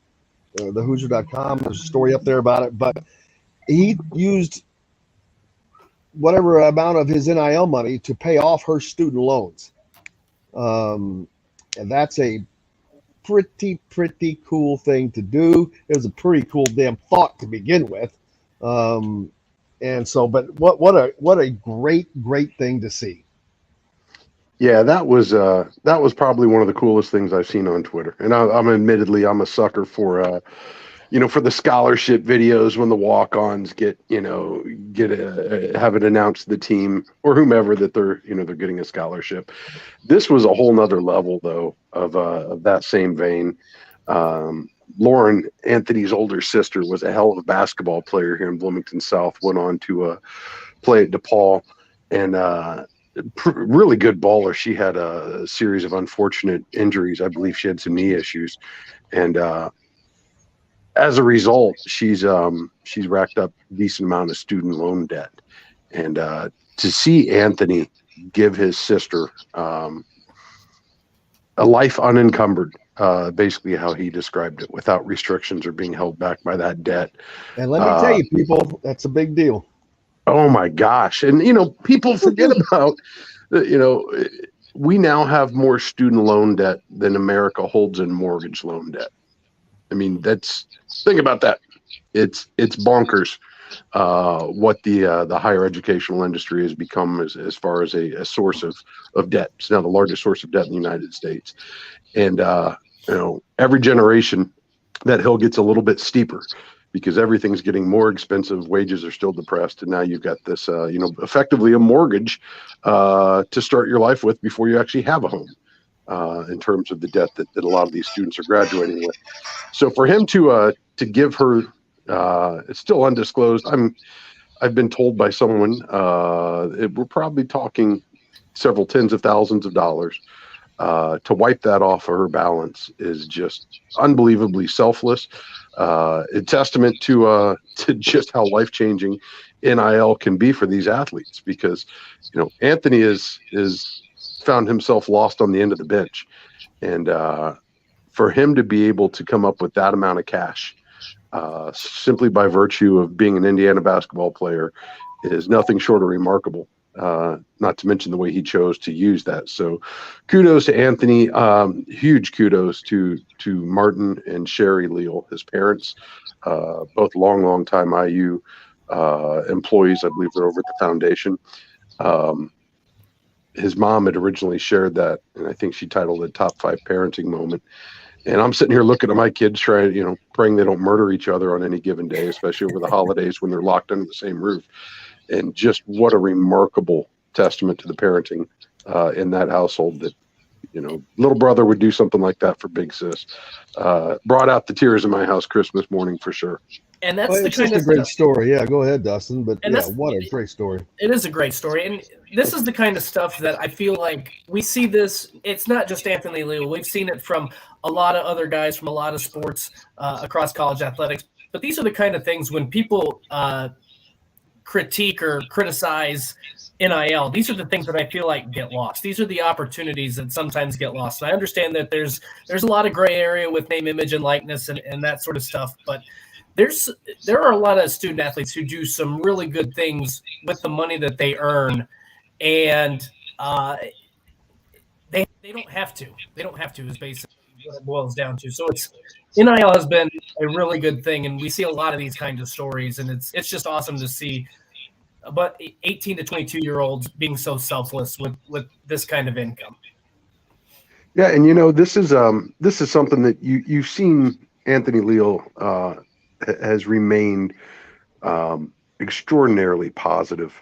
the Hoosier.com. There's a story up there about it. But he used whatever amount of his NIL money to pay off her student loans. And that's a pretty cool thing to do. It was a pretty cool damn thought to begin with. And so, but what a great thing to see. Yeah, that was probably one of the coolest things I've seen on Twitter. And I'm admittedly I'm a sucker for for the scholarship videos when the walk-ons have it announced to the team or whomever that they're getting a scholarship. This was a whole nother level though of that same vein. Lauren, Anthony's older sister, was a hell of a basketball player here in Bloomington South. Went on to play at DePaul, and really good baller. She had a series of unfortunate injuries. I believe she had some knee issues, and as a result, she's racked up a decent amount of student loan debt. And to see Anthony give his sister a life unencumbered, basically how he described it, without restrictions or being held back by that debt. And let me tell you, people, that's a big deal. Oh my gosh. And, people forget about, we now have more student loan debt than America holds in mortgage loan debt. I mean, think about that. It's bonkers what the higher educational industry has become as far as a source of debt. It's now the largest source of debt in the United States. And, every generation that hill gets a little bit steeper because everything's getting more expensive. Wages are still depressed. And now you've got this, effectively a mortgage to start your life with before you actually have a home. In terms of the debt that a lot of these students are graduating with. So for him to give her, it's still undisclosed. I've been told by someone, we're probably talking several tens of thousands of dollars. To wipe that off of her balance is just unbelievably selfless. A testament to just how life-changing NIL can be for these athletes, because Anthony is found himself lost on the end of the bench, and for him to be able to come up with that amount of cash simply by virtue of being an Indiana basketball player is nothing short of remarkable, not to mention the way he chose to use that. So kudos to Anthony. Huge kudos to Martin and Sherry Leal, his parents, both long time IU employees. I believe they're over at the foundation. His mom had originally shared that, and I think she titled it Top 5 Parenting Moment. And I'm sitting here looking at my kids praying they don't murder each other on any given day, especially over the holidays when they're locked under the same roof. And just what a remarkable testament to the parenting in that household that, little brother would do something like that for big sis. Brought out the tears in my house Christmas morning for sure. And that's it's just a great story. Yeah, go ahead, Dustin. But what a great story. It is a great story. And this is the kind of stuff that I feel like we see this. It's not just Anthony Leal. We've seen it from a lot of other guys from a lot of sports across college athletics. But these are the kind of things when people critique or criticize NIL, these are the things that I feel like get lost. These are the opportunities that sometimes get lost. And I understand that there's a lot of gray area with name, image, and likeness and that sort of stuff. But there are a lot of student athletes who do some really good things with the money that they earn, and they don't have to. They don't have to is basically what it boils down to. So NIL has been a really good thing, and we see a lot of these kinds of stories, and it's just awesome to see. But 18 to 22-year-olds being so selfless with this kind of income. Yeah, and this is something that you've seen. Anthony Leal has remained extraordinarily positive.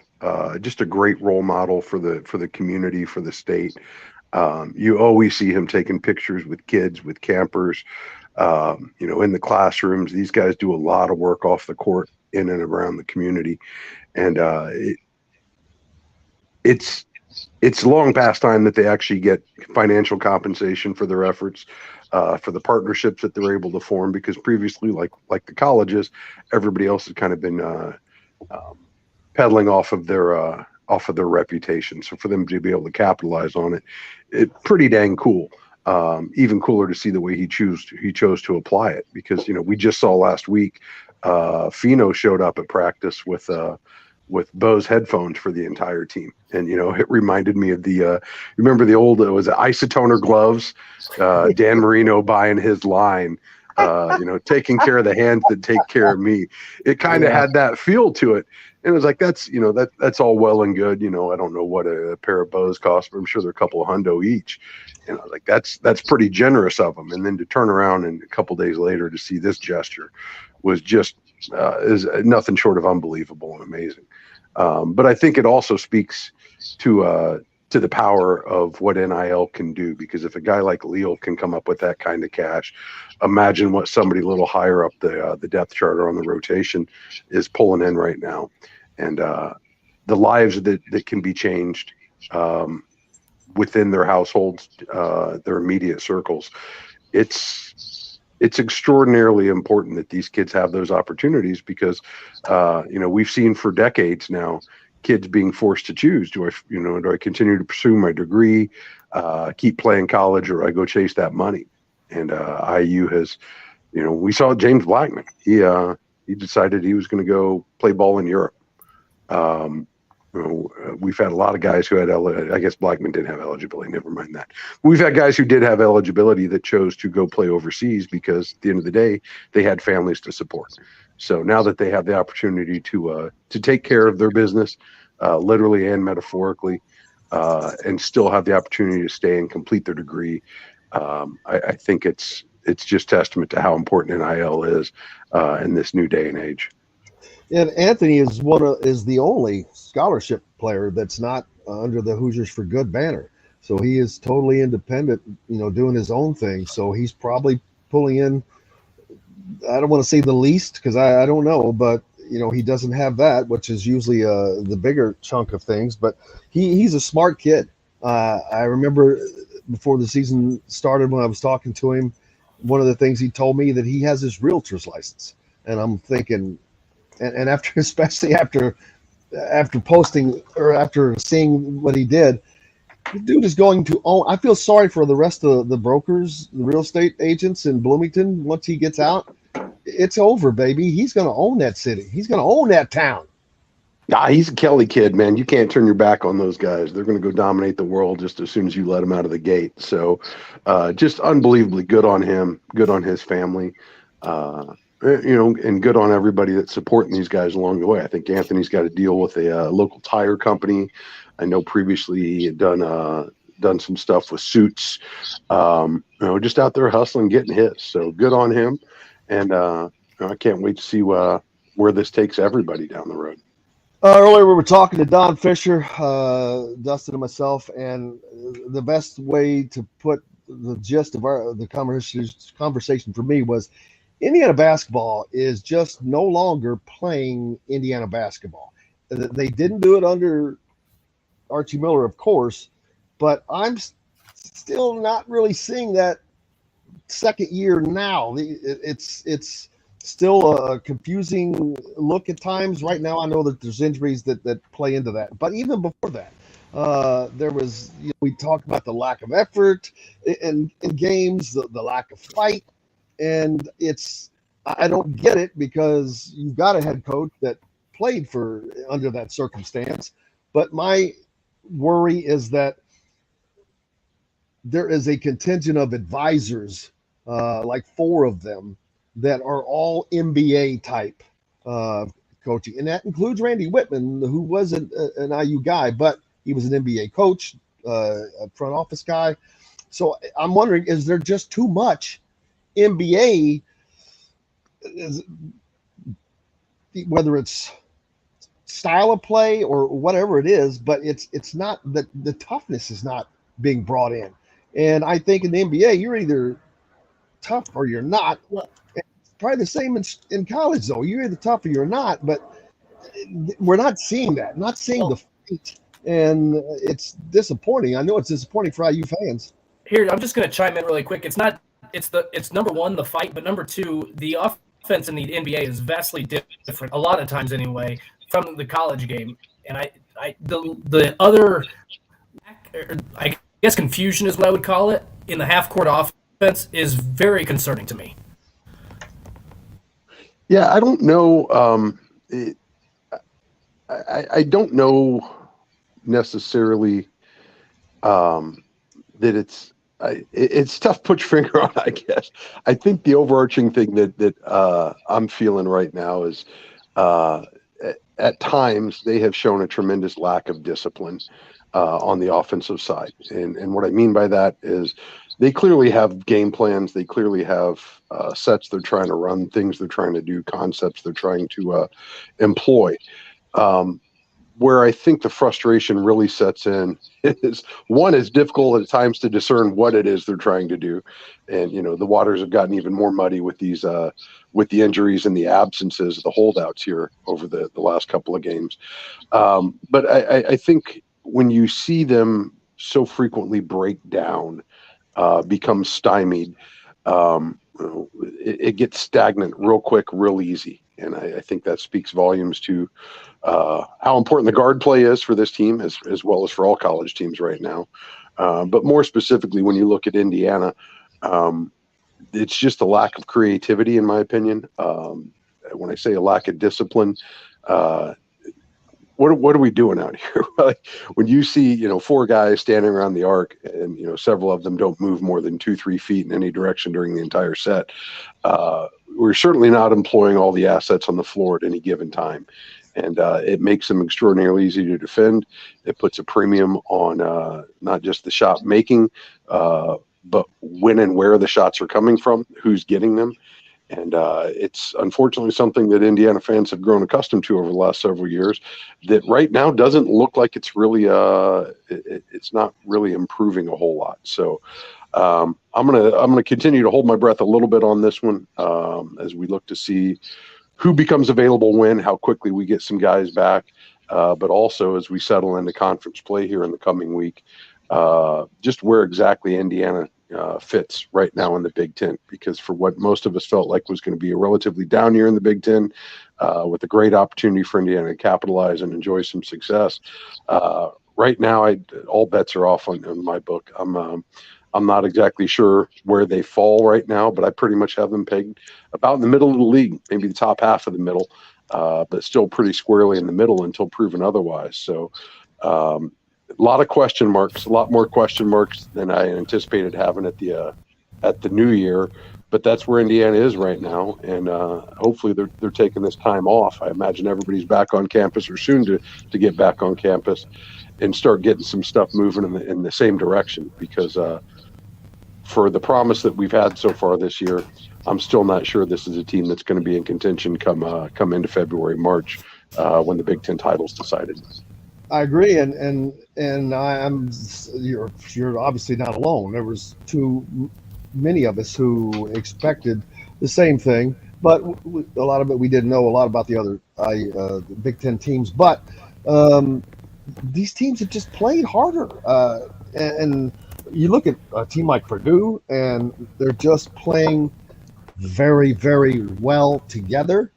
Just a great role model for the community, for the state. You always see him taking pictures with kids, with campers, in the classrooms. These guys do a lot of work off the court in and around the community. And it's long past time that they actually get financial compensation for their efforts, for the partnerships that they're able to form, because previously, like the colleges, everybody else has kind of been peddling off of their reputation. So for them to be able to capitalize on it, it's pretty dang cool. Even cooler to see the way he chose to apply it, because we just saw last week Fino showed up at practice with with Bose headphones for the entire team. And, it reminded me of remember the old, it was isotoner gloves, Dan Marino buying his line, taking care of the hands that take care of me. It kind of had that feel to it. And it was like, that's all well and good. I don't know what a pair of Bose costs, but I'm sure they're a couple of hundo each. And I was like, that's pretty generous of them. And then to turn around and a couple days later to see this gesture was just is nothing short of unbelievable and amazing. But I think it also speaks to the power of what NIL can do, because if a guy like Leal can come up with that kind of cash, imagine what somebody a little higher up the depth chart or on the rotation is pulling in right now. And the lives that can be changed within their households, their immediate circles. It's extraordinarily important that these kids have those opportunities, because we've seen for decades now kids being forced to choose. Do I continue to pursue my degree, keep playing college, or I go chase that money? And IU has, we saw James Blackman. He decided he was going to go play ball in Europe. We've had a lot of guys who had, I guess Blackman didn't have eligibility. Never mind that. We've had guys who did have eligibility that chose to go play overseas because at the end of the day, they had families to support. So now that they have the opportunity to take care of their business, literally and metaphorically, and still have the opportunity to stay and complete their degree, I think it's just testament to how important NIL is in this new day and age. And Anthony is the only scholarship player that's not under the Hoosiers for Good banner. So he is totally independent, doing his own thing. So he's probably pulling in, I don't want to say the least, because I don't know, but he doesn't have that, which is usually the bigger chunk of things. But he's a smart kid. I remember before the season started, when I was talking to him, one of the things he told me that he has his realtor's license, and I'm thinking. And especially after posting or after seeing what he did, the dude is going to own. I feel sorry for the rest of the brokers, the real estate agents in Bloomington. Once he gets out, it's over, baby. He's going to own that city. He's going to own that town. Nah, he's a Kelly kid, man. You can't turn your back on those guys. They're going to go dominate the world just as soon as you let them out of the gate. So just unbelievably good on him, good on his family. And good on everybody that's supporting these guys along the way. I think Anthony's got to deal with a local tire company. I know previously he had done some stuff with suits, just out there hustling, getting hits. So good on him. And I can't wait to see where this takes everybody down the road. Earlier we were talking to Don Fischer, Dustin and myself, and the best way to put the gist of the conversation for me was Indiana basketball is just no longer playing Indiana basketball. They didn't do it under Archie Miller, of course, but I'm still not really seeing that second year now. It's still a confusing look at times. Right now, I know that there's injuries that play into that. But even before that, there was, we talked about the lack of effort in games, the lack of fight. And I don't get it, because you've got a head coach that played under that circumstance. But my worry is that there is a contingent of advisors, like 4 of them, that are all NBA type coaching. And that includes Randy Whitman, who was an IU guy, but he was an NBA coach, a front office guy. So I'm wondering, is there just too much NBA, whether it's style of play or whatever it is, but it's not that the toughness is not being brought in. And I think in the NBA, you're either tough or you're not. Well, it's probably the same in college, though. You're either tough or you're not, but we're not seeing that. Not seeing the fight, and it's disappointing. I know it's disappointing for IU fans. Here, I'm just going to chime in really quick. It's number one, the fight, but number 2, the offense in the NBA is vastly different, a lot of times anyway, from the college game. And the other, I guess, confusion is what I would call it, in the half-court offense is very concerning to me. Yeah, I don't know. I don't know necessarily that it's tough to put your finger on, I guess. I think the overarching thing that I'm feeling right now is at times they have shown a tremendous lack of discipline on the offensive side. And what I mean by that is they clearly have game plans. They clearly have sets they're trying to run, things they're trying to do, concepts they're trying to employ. Where I think the frustration really sets in is, one, it's difficult at times to discern what it is they're trying to do. And, the waters have gotten even more muddy with these, with the injuries and the absences, the holdouts here over the last couple of games. But I think when you see them so frequently break down, become stymied, it gets stagnant real quick, real easy. And I think that speaks volumes to how important the guard play is for this team, as well as for all college teams right now. But more specifically, when you look at Indiana, it's just a lack of creativity, in my opinion. When I say a lack of discipline, what are we doing out here? Like, when you see, 4 guys standing around the arc and, several of them don't move more than 2-3 feet in any direction during the entire set, we're certainly not employing all the assets on the floor at any given time. And it makes them extraordinarily easy to defend. It puts a premium on not just the shot making, but when and where the shots are coming from, who's getting them. And it's unfortunately something that Indiana fans have grown accustomed to over the last several years, that right now doesn't look like it's really it's not really improving a whole lot. So I'm gonna continue to hold my breath a little bit on this one as we look to see who becomes available when, how quickly we get some guys back, but also as we settle into conference play here in the coming week, just where exactly Indiana fits right now in the Big Ten, because for what most of us felt like was going to be a relatively down year in the Big Ten, with a great opportunity for Indiana to capitalize and enjoy some success, right now all bets are off on my book. I'm not exactly sure where they fall right now, but I pretty much have them pegged about in the middle of the league, maybe the top half of the middle, but still pretty squarely in the middle until proven otherwise. So a lot of question marks, a lot more question marks than I anticipated having at the new year. But that's where Indiana is right now, and hopefully they're taking this time off. I imagine everybody's back on campus or soon to get back on campus and start getting some stuff moving in the same direction, because for the promise that we've had so far this year, I'm still not sure this is a team that's going to be in contention come into February, March, when the Big Ten title's decided. I agree, and you're obviously not alone. There was too many of us who expected the same thing, but a lot of it we didn't know a lot about the other Big Ten teams. But these teams have just played harder, and you look at a team like Purdue, and they're just playing very, very well together.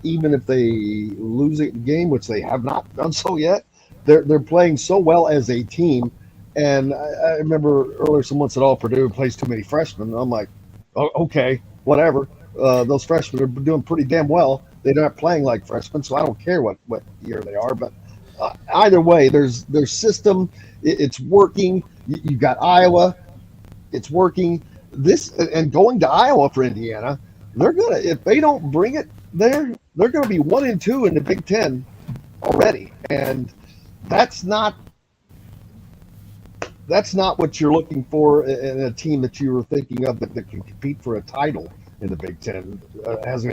Even if they lose a game, which they have not done so yet, they're playing so well as a team. And I remember earlier someone said, "Oh, Purdue plays too many freshmen." And I'm like, "Oh, okay, whatever. Those freshmen are doing pretty damn well. They're not playing like freshmen, so I don't care what year they are." But either way, their system, it's working. You got Iowa, it's working. This and going to Iowa for Indiana, they're gonna, if they don't bring it there, they're gonna be 1-2 in the Big Ten already, and that's not what you're looking for in a team that you were thinking of that can compete for a title in the Big Ten,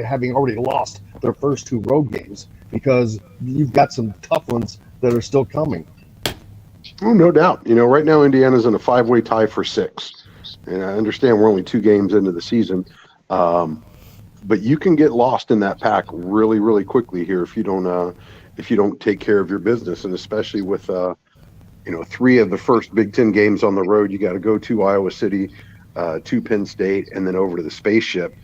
having already lost their first 2 road games, because you've got some tough ones that are still coming. Oh, no doubt. Right now Indiana's in a 5-way tie for 6. And I understand we're only 2 games into the season, but you can get lost in that pack really, really quickly here if you don't take care of your business, and especially with 3 of the first Big Ten games on the road. You got to go to Iowa City, to Penn State, and then over to the Spaceship,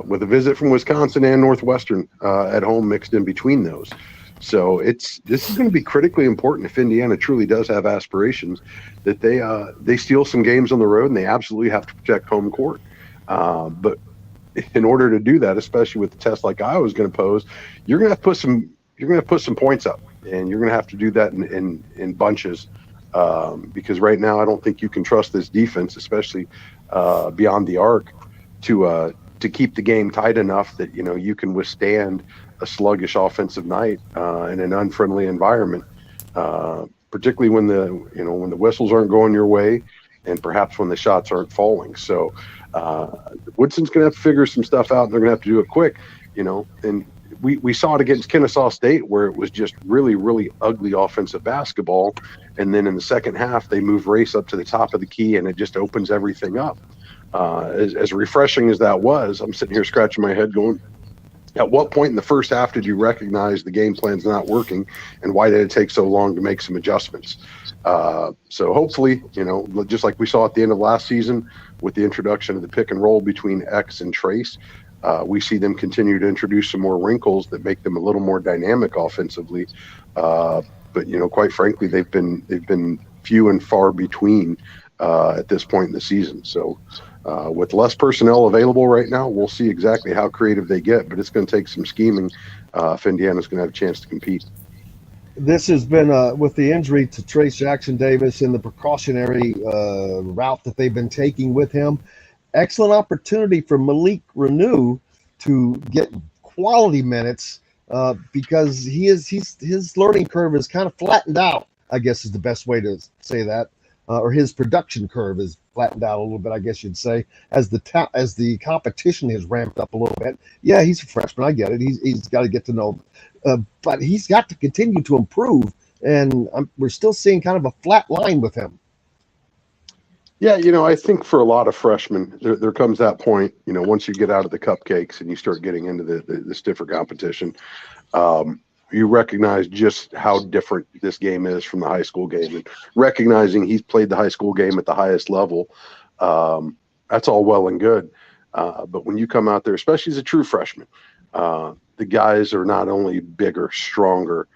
with a visit from Wisconsin and Northwestern at home mixed in between those. So this is going to be critically important if Indiana truly does have aspirations, that they steal some games on the road, and they absolutely have to protect home court. But in order to do that, especially with the test like Iowa's going to pose, you're going to have to put some you're going to put some points up, and you're going to have to do that in bunches. Because right now I don't think you can trust this defense, especially beyond the arc, to keep the game tight enough that you can withstand a sluggish offensive night in an unfriendly environment, particularly when the whistles aren't going your way, and perhaps when the shots aren't falling. So Woodson's going to have to figure some stuff out, and they're going to have to do it quick. And we saw it against Kennesaw State, where it was just really, really ugly offensive basketball. And then in the second half, they move Race up to the top of the key, and it just opens everything up. As refreshing as that was, I'm sitting here scratching my head going, at what point in the first half did you recognize the game plan's not working, and why did it take so long to make some adjustments? So hopefully, just like we saw at the end of last season with the introduction of the pick and roll between X and Trace, we see them continue to introduce some more wrinkles that make them a little more dynamic offensively. But quite frankly, they've been few and far between at this point in the season. So with less personnel available right now, we'll see exactly how creative they get. But it's going to take some scheming if Indiana's going to have a chance to compete. This has been with the injury to Trace Jackson Davis and the precautionary route that they've been taking with him. Excellent opportunity for Malik Renew to get quality minutes because his learning curve is kind of flattened out, I guess is the best way to say that, or his production curve is flattened out a little bit, I guess you'd say, as the competition has ramped up a little bit. Yeah, he's a freshman, I get it. He's got to get to know, but he's got to continue to improve, and we're still seeing kind of a flat line with him. Yeah, I think for a lot of freshmen, there comes that point, once you get out of the cupcakes and you start getting into the stiffer competition, you recognize just how different this game is from the high school game. And recognizing he's played the high school game at the highest level, that's all well and good. But when you come out there, especially as a true freshman, the guys are not only bigger, stronger,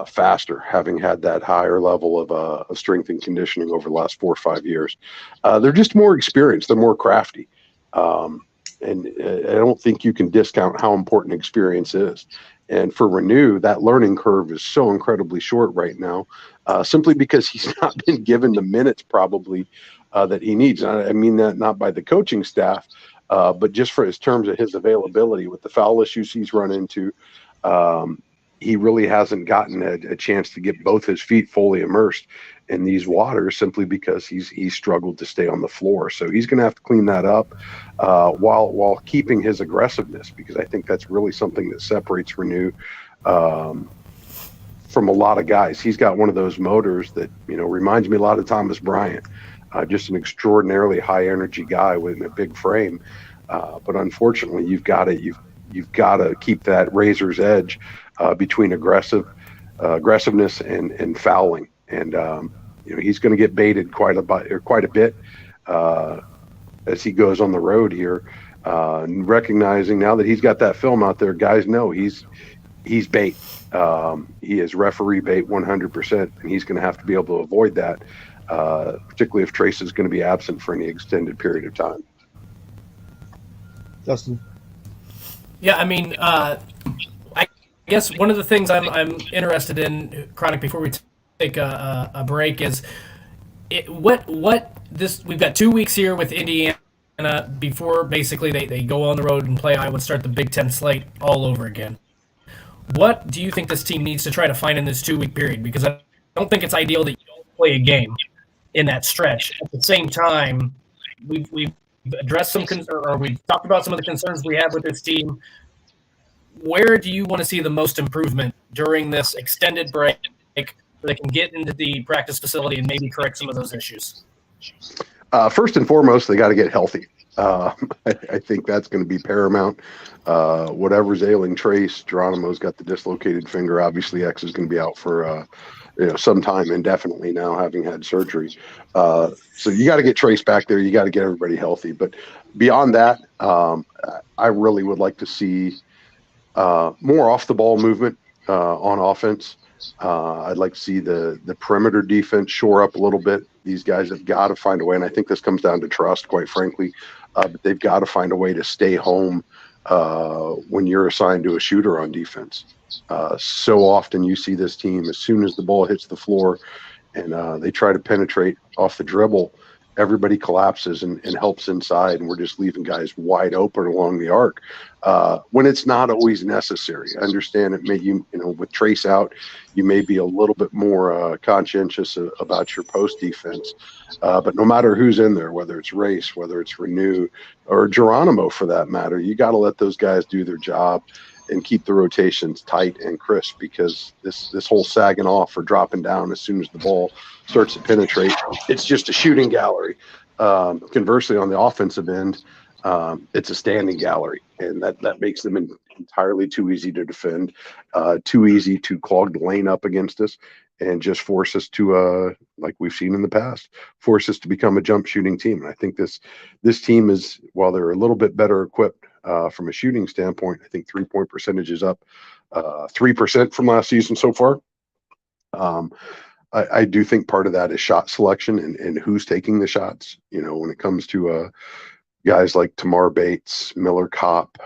faster, having had that higher level of strength and conditioning over the last 4 or 5 years. They're just more experienced. They're more crafty. And I don't think you can discount how important experience is. And for Renew, that learning curve is so incredibly short right now, simply because he's not been given the minutes probably that he needs. I mean that not by the coaching staff, but just for his terms of his availability with the foul issues he's run into. He really hasn't gotten a chance to get both his feet fully immersed in these waters simply because he's struggled to stay on the floor. So he's going to have to clean that up while keeping his aggressiveness, because I think that's really something that separates Renew from a lot of guys. He's got one of those motors that, reminds me a lot of Thomas Bryant, just an extraordinarily high energy guy with a big frame. But unfortunately, you've got to keep that razor's edge between aggressiveness and fouling, and he's going to get baited quite a bit as he goes on the road here. And recognizing now that he's got that film out there, guys know he's bait. He is referee bait 100%, and he's going to have to be able to avoid that, particularly if Trace is going to be absent for any extended period of time. Dustin. Yeah, I mean, I guess one of the things I'm interested in, Chronic, before we take a break, is we've got 2 weeks here with Indiana before basically they go on the road and play Iowa and start the Big Ten slate all over again. What do you think this team needs to try to find in this 2 week period? Because I don't think it's ideal that you don't play a game in that stretch. At the same time, we've addressed some or we've talked about some of the concerns we have with this team. Where do you want to see the most improvement during this extended break so they can get into the practice facility and maybe correct some of those issues? First and foremost, they got to get healthy. I think that's going to be paramount. Whatever's ailing Trace, Geronimo's got the dislocated finger. Obviously, X is going to be out for some time indefinitely now, having had surgery. So you got to get Trace back there. You got to get everybody healthy. But beyond that, I really would like to see more off the ball movement on offense. I'd like to see the perimeter defense shore up a little bit. These guys have got to find a way, and I think this comes down to trust, quite frankly. But they've got to find a way to stay home when you're assigned to a shooter on defense. So often you see this team, as soon as the ball hits the floor and they try to penetrate off the dribble, everybody collapses and helps inside, and we're just leaving guys wide open along the arc when it's not always necessary. I understand it may, with Trace out, you may be a little bit more conscientious about your post defense, but no matter who's in there, whether it's Race, whether it's Renew, or Geronimo for that matter, you got to let those guys do their job and keep the rotations tight and crisp, because this whole sagging off or dropping down as soon as the ball starts to penetrate, it's just a shooting gallery. Conversely, on the offensive end, it's a standing gallery, and that makes them entirely too easy to defend, too easy to clog the lane up against us, and just force us to, like we've seen in the past, force us to become a jump shooting team. And I think this team is, while they're a little bit better equipped from a shooting standpoint, I think 3-point percentage is up 3% from last season so far. I do think part of that is shot selection and who's taking the shots. When it comes to guys like Tamar Bates, Miller Kopp,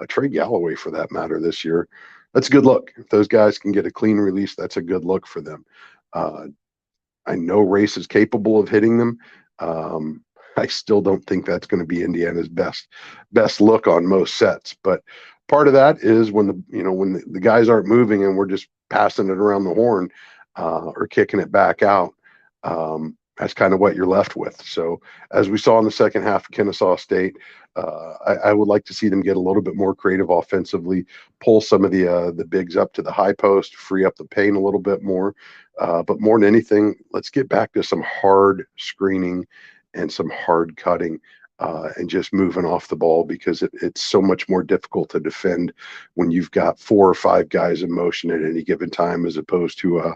Trey Galloway for that matter this year, that's a good look. If those guys can get a clean release, that's a good look for them. I know Race is capable of hitting them. I still don't think that's going to be Indiana's best look on most sets. But part of that is when the guys aren't moving and we're just passing it around the horn or kicking it back out. That's kind of what you're left with. So as we saw in the second half of Kennesaw State, I would like to see them get a little bit more creative offensively, pull some of the bigs up to the high post, free up the paint a little bit more. But more than anything, let's get back to some hard screening and some hard cutting and just moving off the ball, because it's so much more difficult to defend when you've got 4 or 5 guys in motion at any given time, as opposed to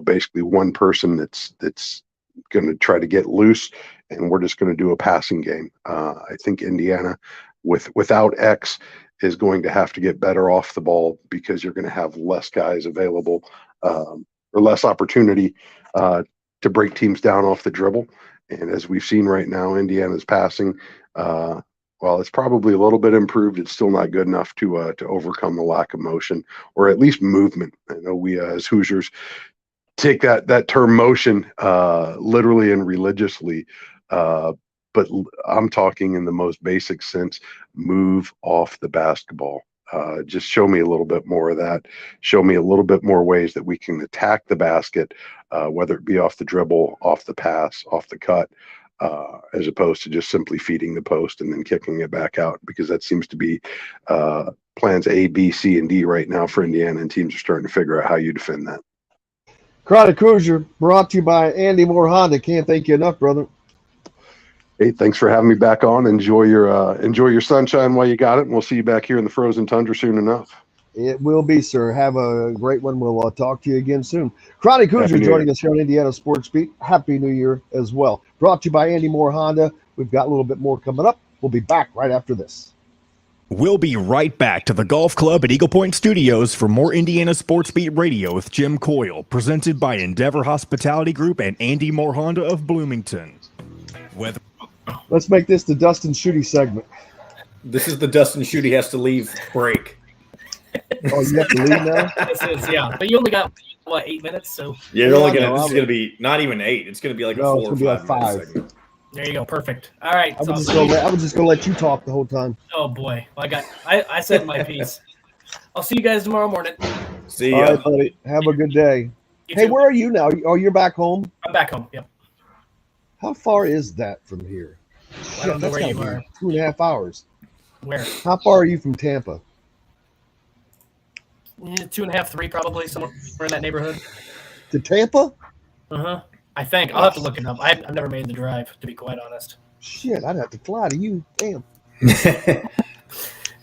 basically one person that's going to try to get loose and we're just going to do a passing game. I think Indiana without X is going to have to get better off the ball, because you're going to have less guys available or less opportunity to break teams down off the dribble. And as we've seen right now, Indiana's passing, while it's probably a little bit improved, it's still not good enough to overcome the lack of motion, or at least movement. I know we as Hoosiers take that term motion literally and religiously, but I'm talking in the most basic sense: move off the basketball. Just show me a little bit more of that. Show me a little bit more ways that we can attack the basket, whether it be off the dribble, off the pass, off the cut, as opposed to just simply feeding the post and then kicking it back out, because that seems to be plans A, B, C, and D right now for Indiana, and teams are starting to figure out how you defend that. Chronic Hoosier, brought to you by Andy Moore Honda. Can't thank you enough, brother. Hey, thanks for having me back on. Enjoy your sunshine while you got it, and we'll see you back here in the frozen tundra soon enough. It will be, sir. Have a great one. We'll talk to you again soon. Chronic Hoosier joining us here on Indiana Sports Beat. Happy New Year as well. Brought to you by Andy Moore Honda. We've got a little bit more coming up. We'll be back right after this. We'll be right back to the Golf Club at Eagle Point Studios for more Indiana Sports Beat Radio with Jim Coyle, presented by Endeavor Hospitality Group and Andy Moore Honda of Bloomington. Let's make this the Dustin Schutte segment. This is the Dustin Schutte has to leave break. Oh, you have to leave now? This is, yeah. But you only got, 8 minutes? So yeah, you're only gonna. This is gonna be not even 8. It's gonna be like a 4 or 5 minute segment. There you go. Perfect. All right. I was just gonna let you talk the whole time. Oh boy, I said my piece. I'll see you guys tomorrow morning. See ya. All right, buddy. Have a good day. Hey, where are you now? Oh, you're back home? I'm back home. Yep. How far is that from here? I don't know where you are. 2.5 hours. Where? How far are you from Tampa? 2.5, 3 probably, somewhere in that neighborhood. To Tampa? I think. I'll have to look it up. I've never made the drive, to be quite honest. Shit, I'd have to fly to you. Damn.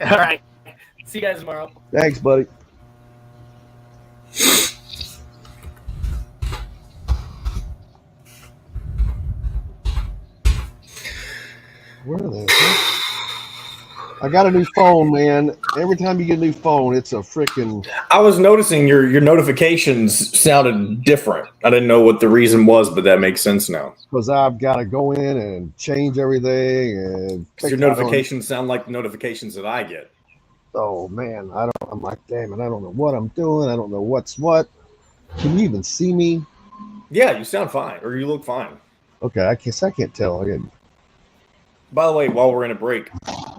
All right. See you guys tomorrow. Thanks, buddy. Where are they? I got a new phone, man. Every time you get a new phone, it's a freaking. I was noticing your notifications sounded different. I didn't know what the reason was, but that makes sense now. Because I've got to go in and change everything. And your notifications sound like the notifications that I get. Oh man, I'm like, damn it, I don't know what I'm doing. I don't know what's what. Can you even see me? Yeah, you sound fine, or you look fine. Okay, I can't tell. By the way, while we're in a break,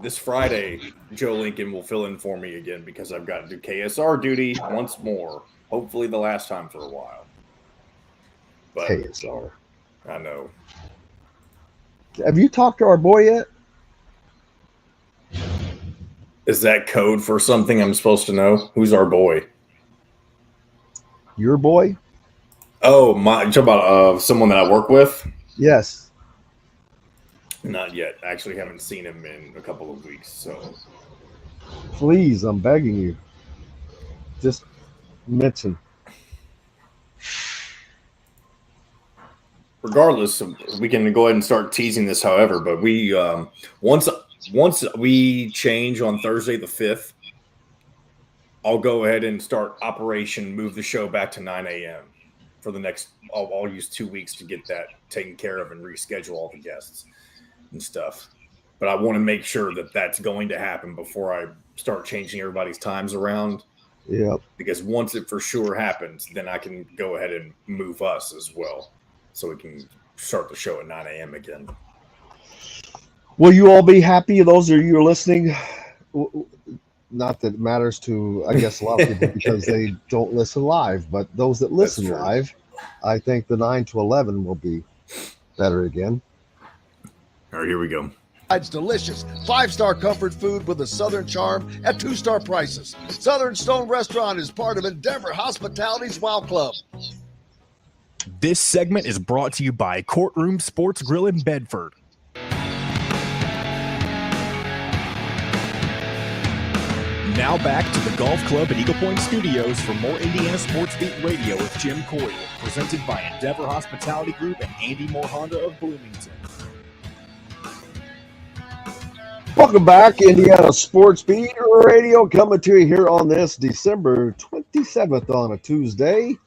this Friday, Joe Lincoln will fill in for me again because I've got to do KSR duty once more. Hopefully the last time for a while. But KSR. I know. Have you talked to our boy yet? Is that code for something I'm supposed to know? Who's our boy? Your boy? Oh, my! You talking about someone that I work with? Yes. Not yet. I actually haven't seen him in a couple of weeks. So, please, I'm begging you, just mention. Regardless, we can go ahead and start teasing this. However, but we once we change on Thursday the 5th, I'll go ahead and start Operation Move the Show back to 9 a.m. for the next. I'll use 2 weeks to get that taken care of and reschedule all the guests and stuff. But I want to make sure that that's going to happen before I start changing everybody's times around. Yeah. Because once it for sure happens, then I can go ahead and move us as well, so we can start the show at 9 a.m. again. Will you all be happy? Those of you who are listening, not that it matters to, I guess, a lot of people because they don't listen live, but those that listen live, I think the 9 to 11 will be better again. All right, here we go. It's delicious 5-star comfort food with a Southern charm at 2-star prices. Southern Stone Restaurant is part of Endeavor Hospitality's Wow Club. This segment is brought to you by Courtroom Sports Grill in Bedford. Now back to the Golf Club at Eagle Point Studios for more Indiana Sports Beat Radio with Jim Coyle, presented by Endeavor Hospitality Group and Andy Moore Honda of Bloomington. Welcome back, Indiana Sports Beat Radio, coming to you here on this December 27th on a Tuesday,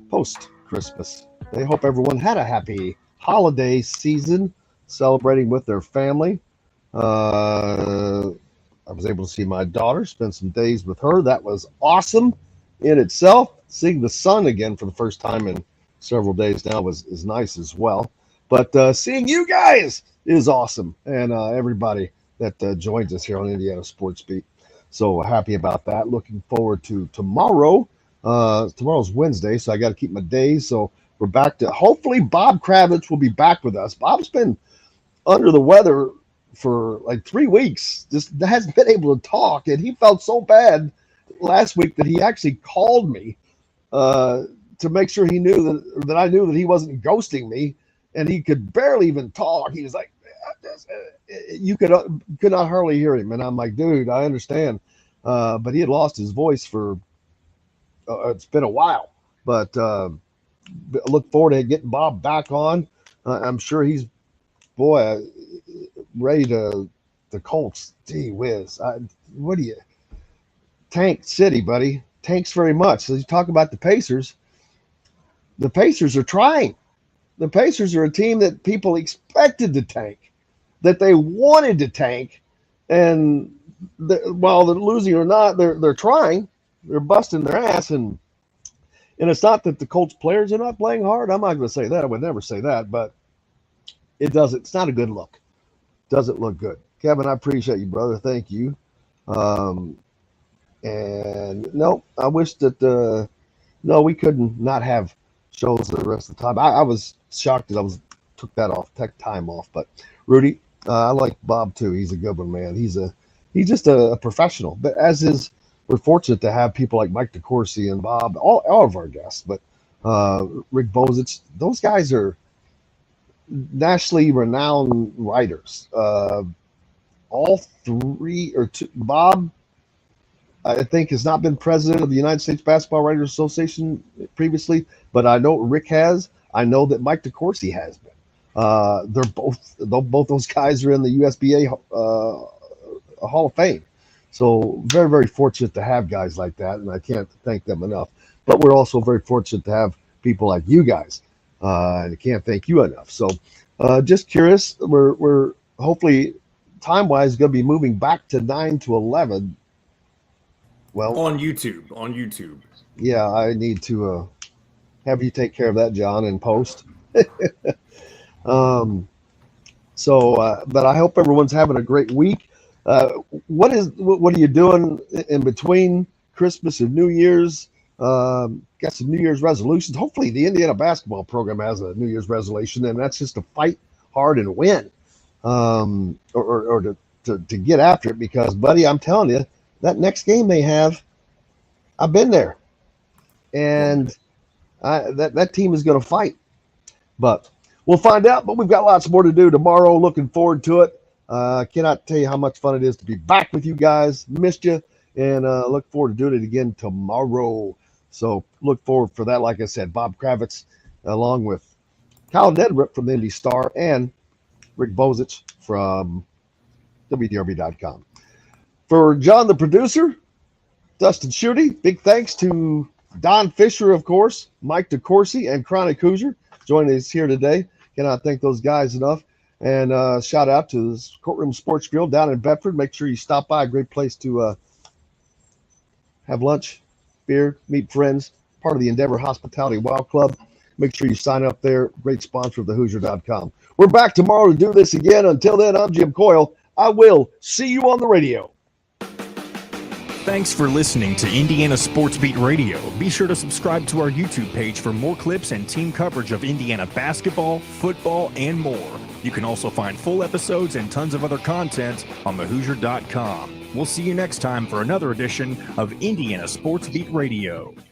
post-Christmas. I hope everyone had a happy holiday season, celebrating with their family. I was able to see my daughter, spend some days with her. That was awesome in itself. Seeing the sun again for the first time in several days now is nice as well. But seeing you guys is awesome, and everybody that joins us here on Indiana Sports Beat. So happy about that. Looking forward to tomorrow. Tomorrow's Wednesday, so I got to keep my days. So we're back to, hopefully Bob Kravitz will be back with us. Bob's been under the weather for like 3 weeks. Just hasn't been able to talk, and he felt so bad last week that he actually called me to make sure he knew that I knew that he wasn't ghosting me, and he could barely even talk. He was like, you could not hardly hear him, and I'm like, dude, I understand, but he had lost his voice for it's been a while, but I look forward to getting Bob back on. I'm sure he's ready to the Colts. Gee whiz, what do you Tank City, buddy? Tanks very much. So you talk about the Pacers. The Pacers are trying. The Pacers are a team that people expected to tank, that they wanted to tank, and while they're losing or not, they're trying. They're busting their ass, and it's not that the Colts players are not playing hard. I'm not going to say that. I would never say that, but it doesn't. It's not a good look. Doesn't look good. Kevin, I appreciate you, brother. Thank you. And no, I wish that no, we couldn't not have shows the rest of the time. I was shocked that took time off. But Rudy, I like Bob too. He's a good one, man. He's just a professional. But we're fortunate to have people like Mike DeCourcy and Bob, all of our guests. But Rick Bozich, those guys are nationally renowned writers. All three or two. Bob, I think, has not been president of the United States Basketball Writers Association previously, but I know Rick has. I know that Mike DeCourcy has been. They're both those guys are in the USBA Hall of Fame. So very, very fortunate to have guys like that, and I can't thank them enough. But we're also very fortunate to have people like you guys, and I can't thank you enough. So just curious, we're hopefully time-wise going to be moving back to 9 to 11 Well, on YouTube. Yeah, I need to have you take care of that, John, in post. But I hope everyone's having a great week. What are you doing in between Christmas and New Year's? Got some New Year's resolutions. Hopefully, the Indiana basketball program has a New Year's resolution, and that's just to fight hard and win, or to get after it. Because, buddy, I'm telling you, that next game they have, I've been there, and that team is going to fight. But we'll find out. But we've got lots more to do tomorrow. Looking forward to it. Cannot tell you how much fun it is to be back with you guys. Missed you, and look forward to doing it again tomorrow. So look forward for that. Like I said, Bob Kravitz, along with Kyle Nedrick from the Indy Star and Rick Bozich from WDRB.com. For John, the producer, Dustin Schutte, big thanks to Don Fischer, of course, Mike DeCourcy, and Chronic Hoosier joining us here today. Cannot thank those guys enough. And shout out to the Courtroom Sports Grill down in Bedford. Make sure you stop by. A great place to have lunch, beer, meet friends, part of the Endeavor Hospitality Wild Club. Make sure you sign up there. Great sponsor of thehoosier.com. We're back tomorrow to do this again. Until then, I'm Jim Coyle. I will see you on the radio. Thanks for listening to Indiana Sports Beat Radio. Be sure to subscribe to our YouTube page for more clips and team coverage of Indiana basketball, football, and more. You can also find full episodes and tons of other content on thehoosier.com. We'll see you next time for another edition of Indiana Sports Beat Radio.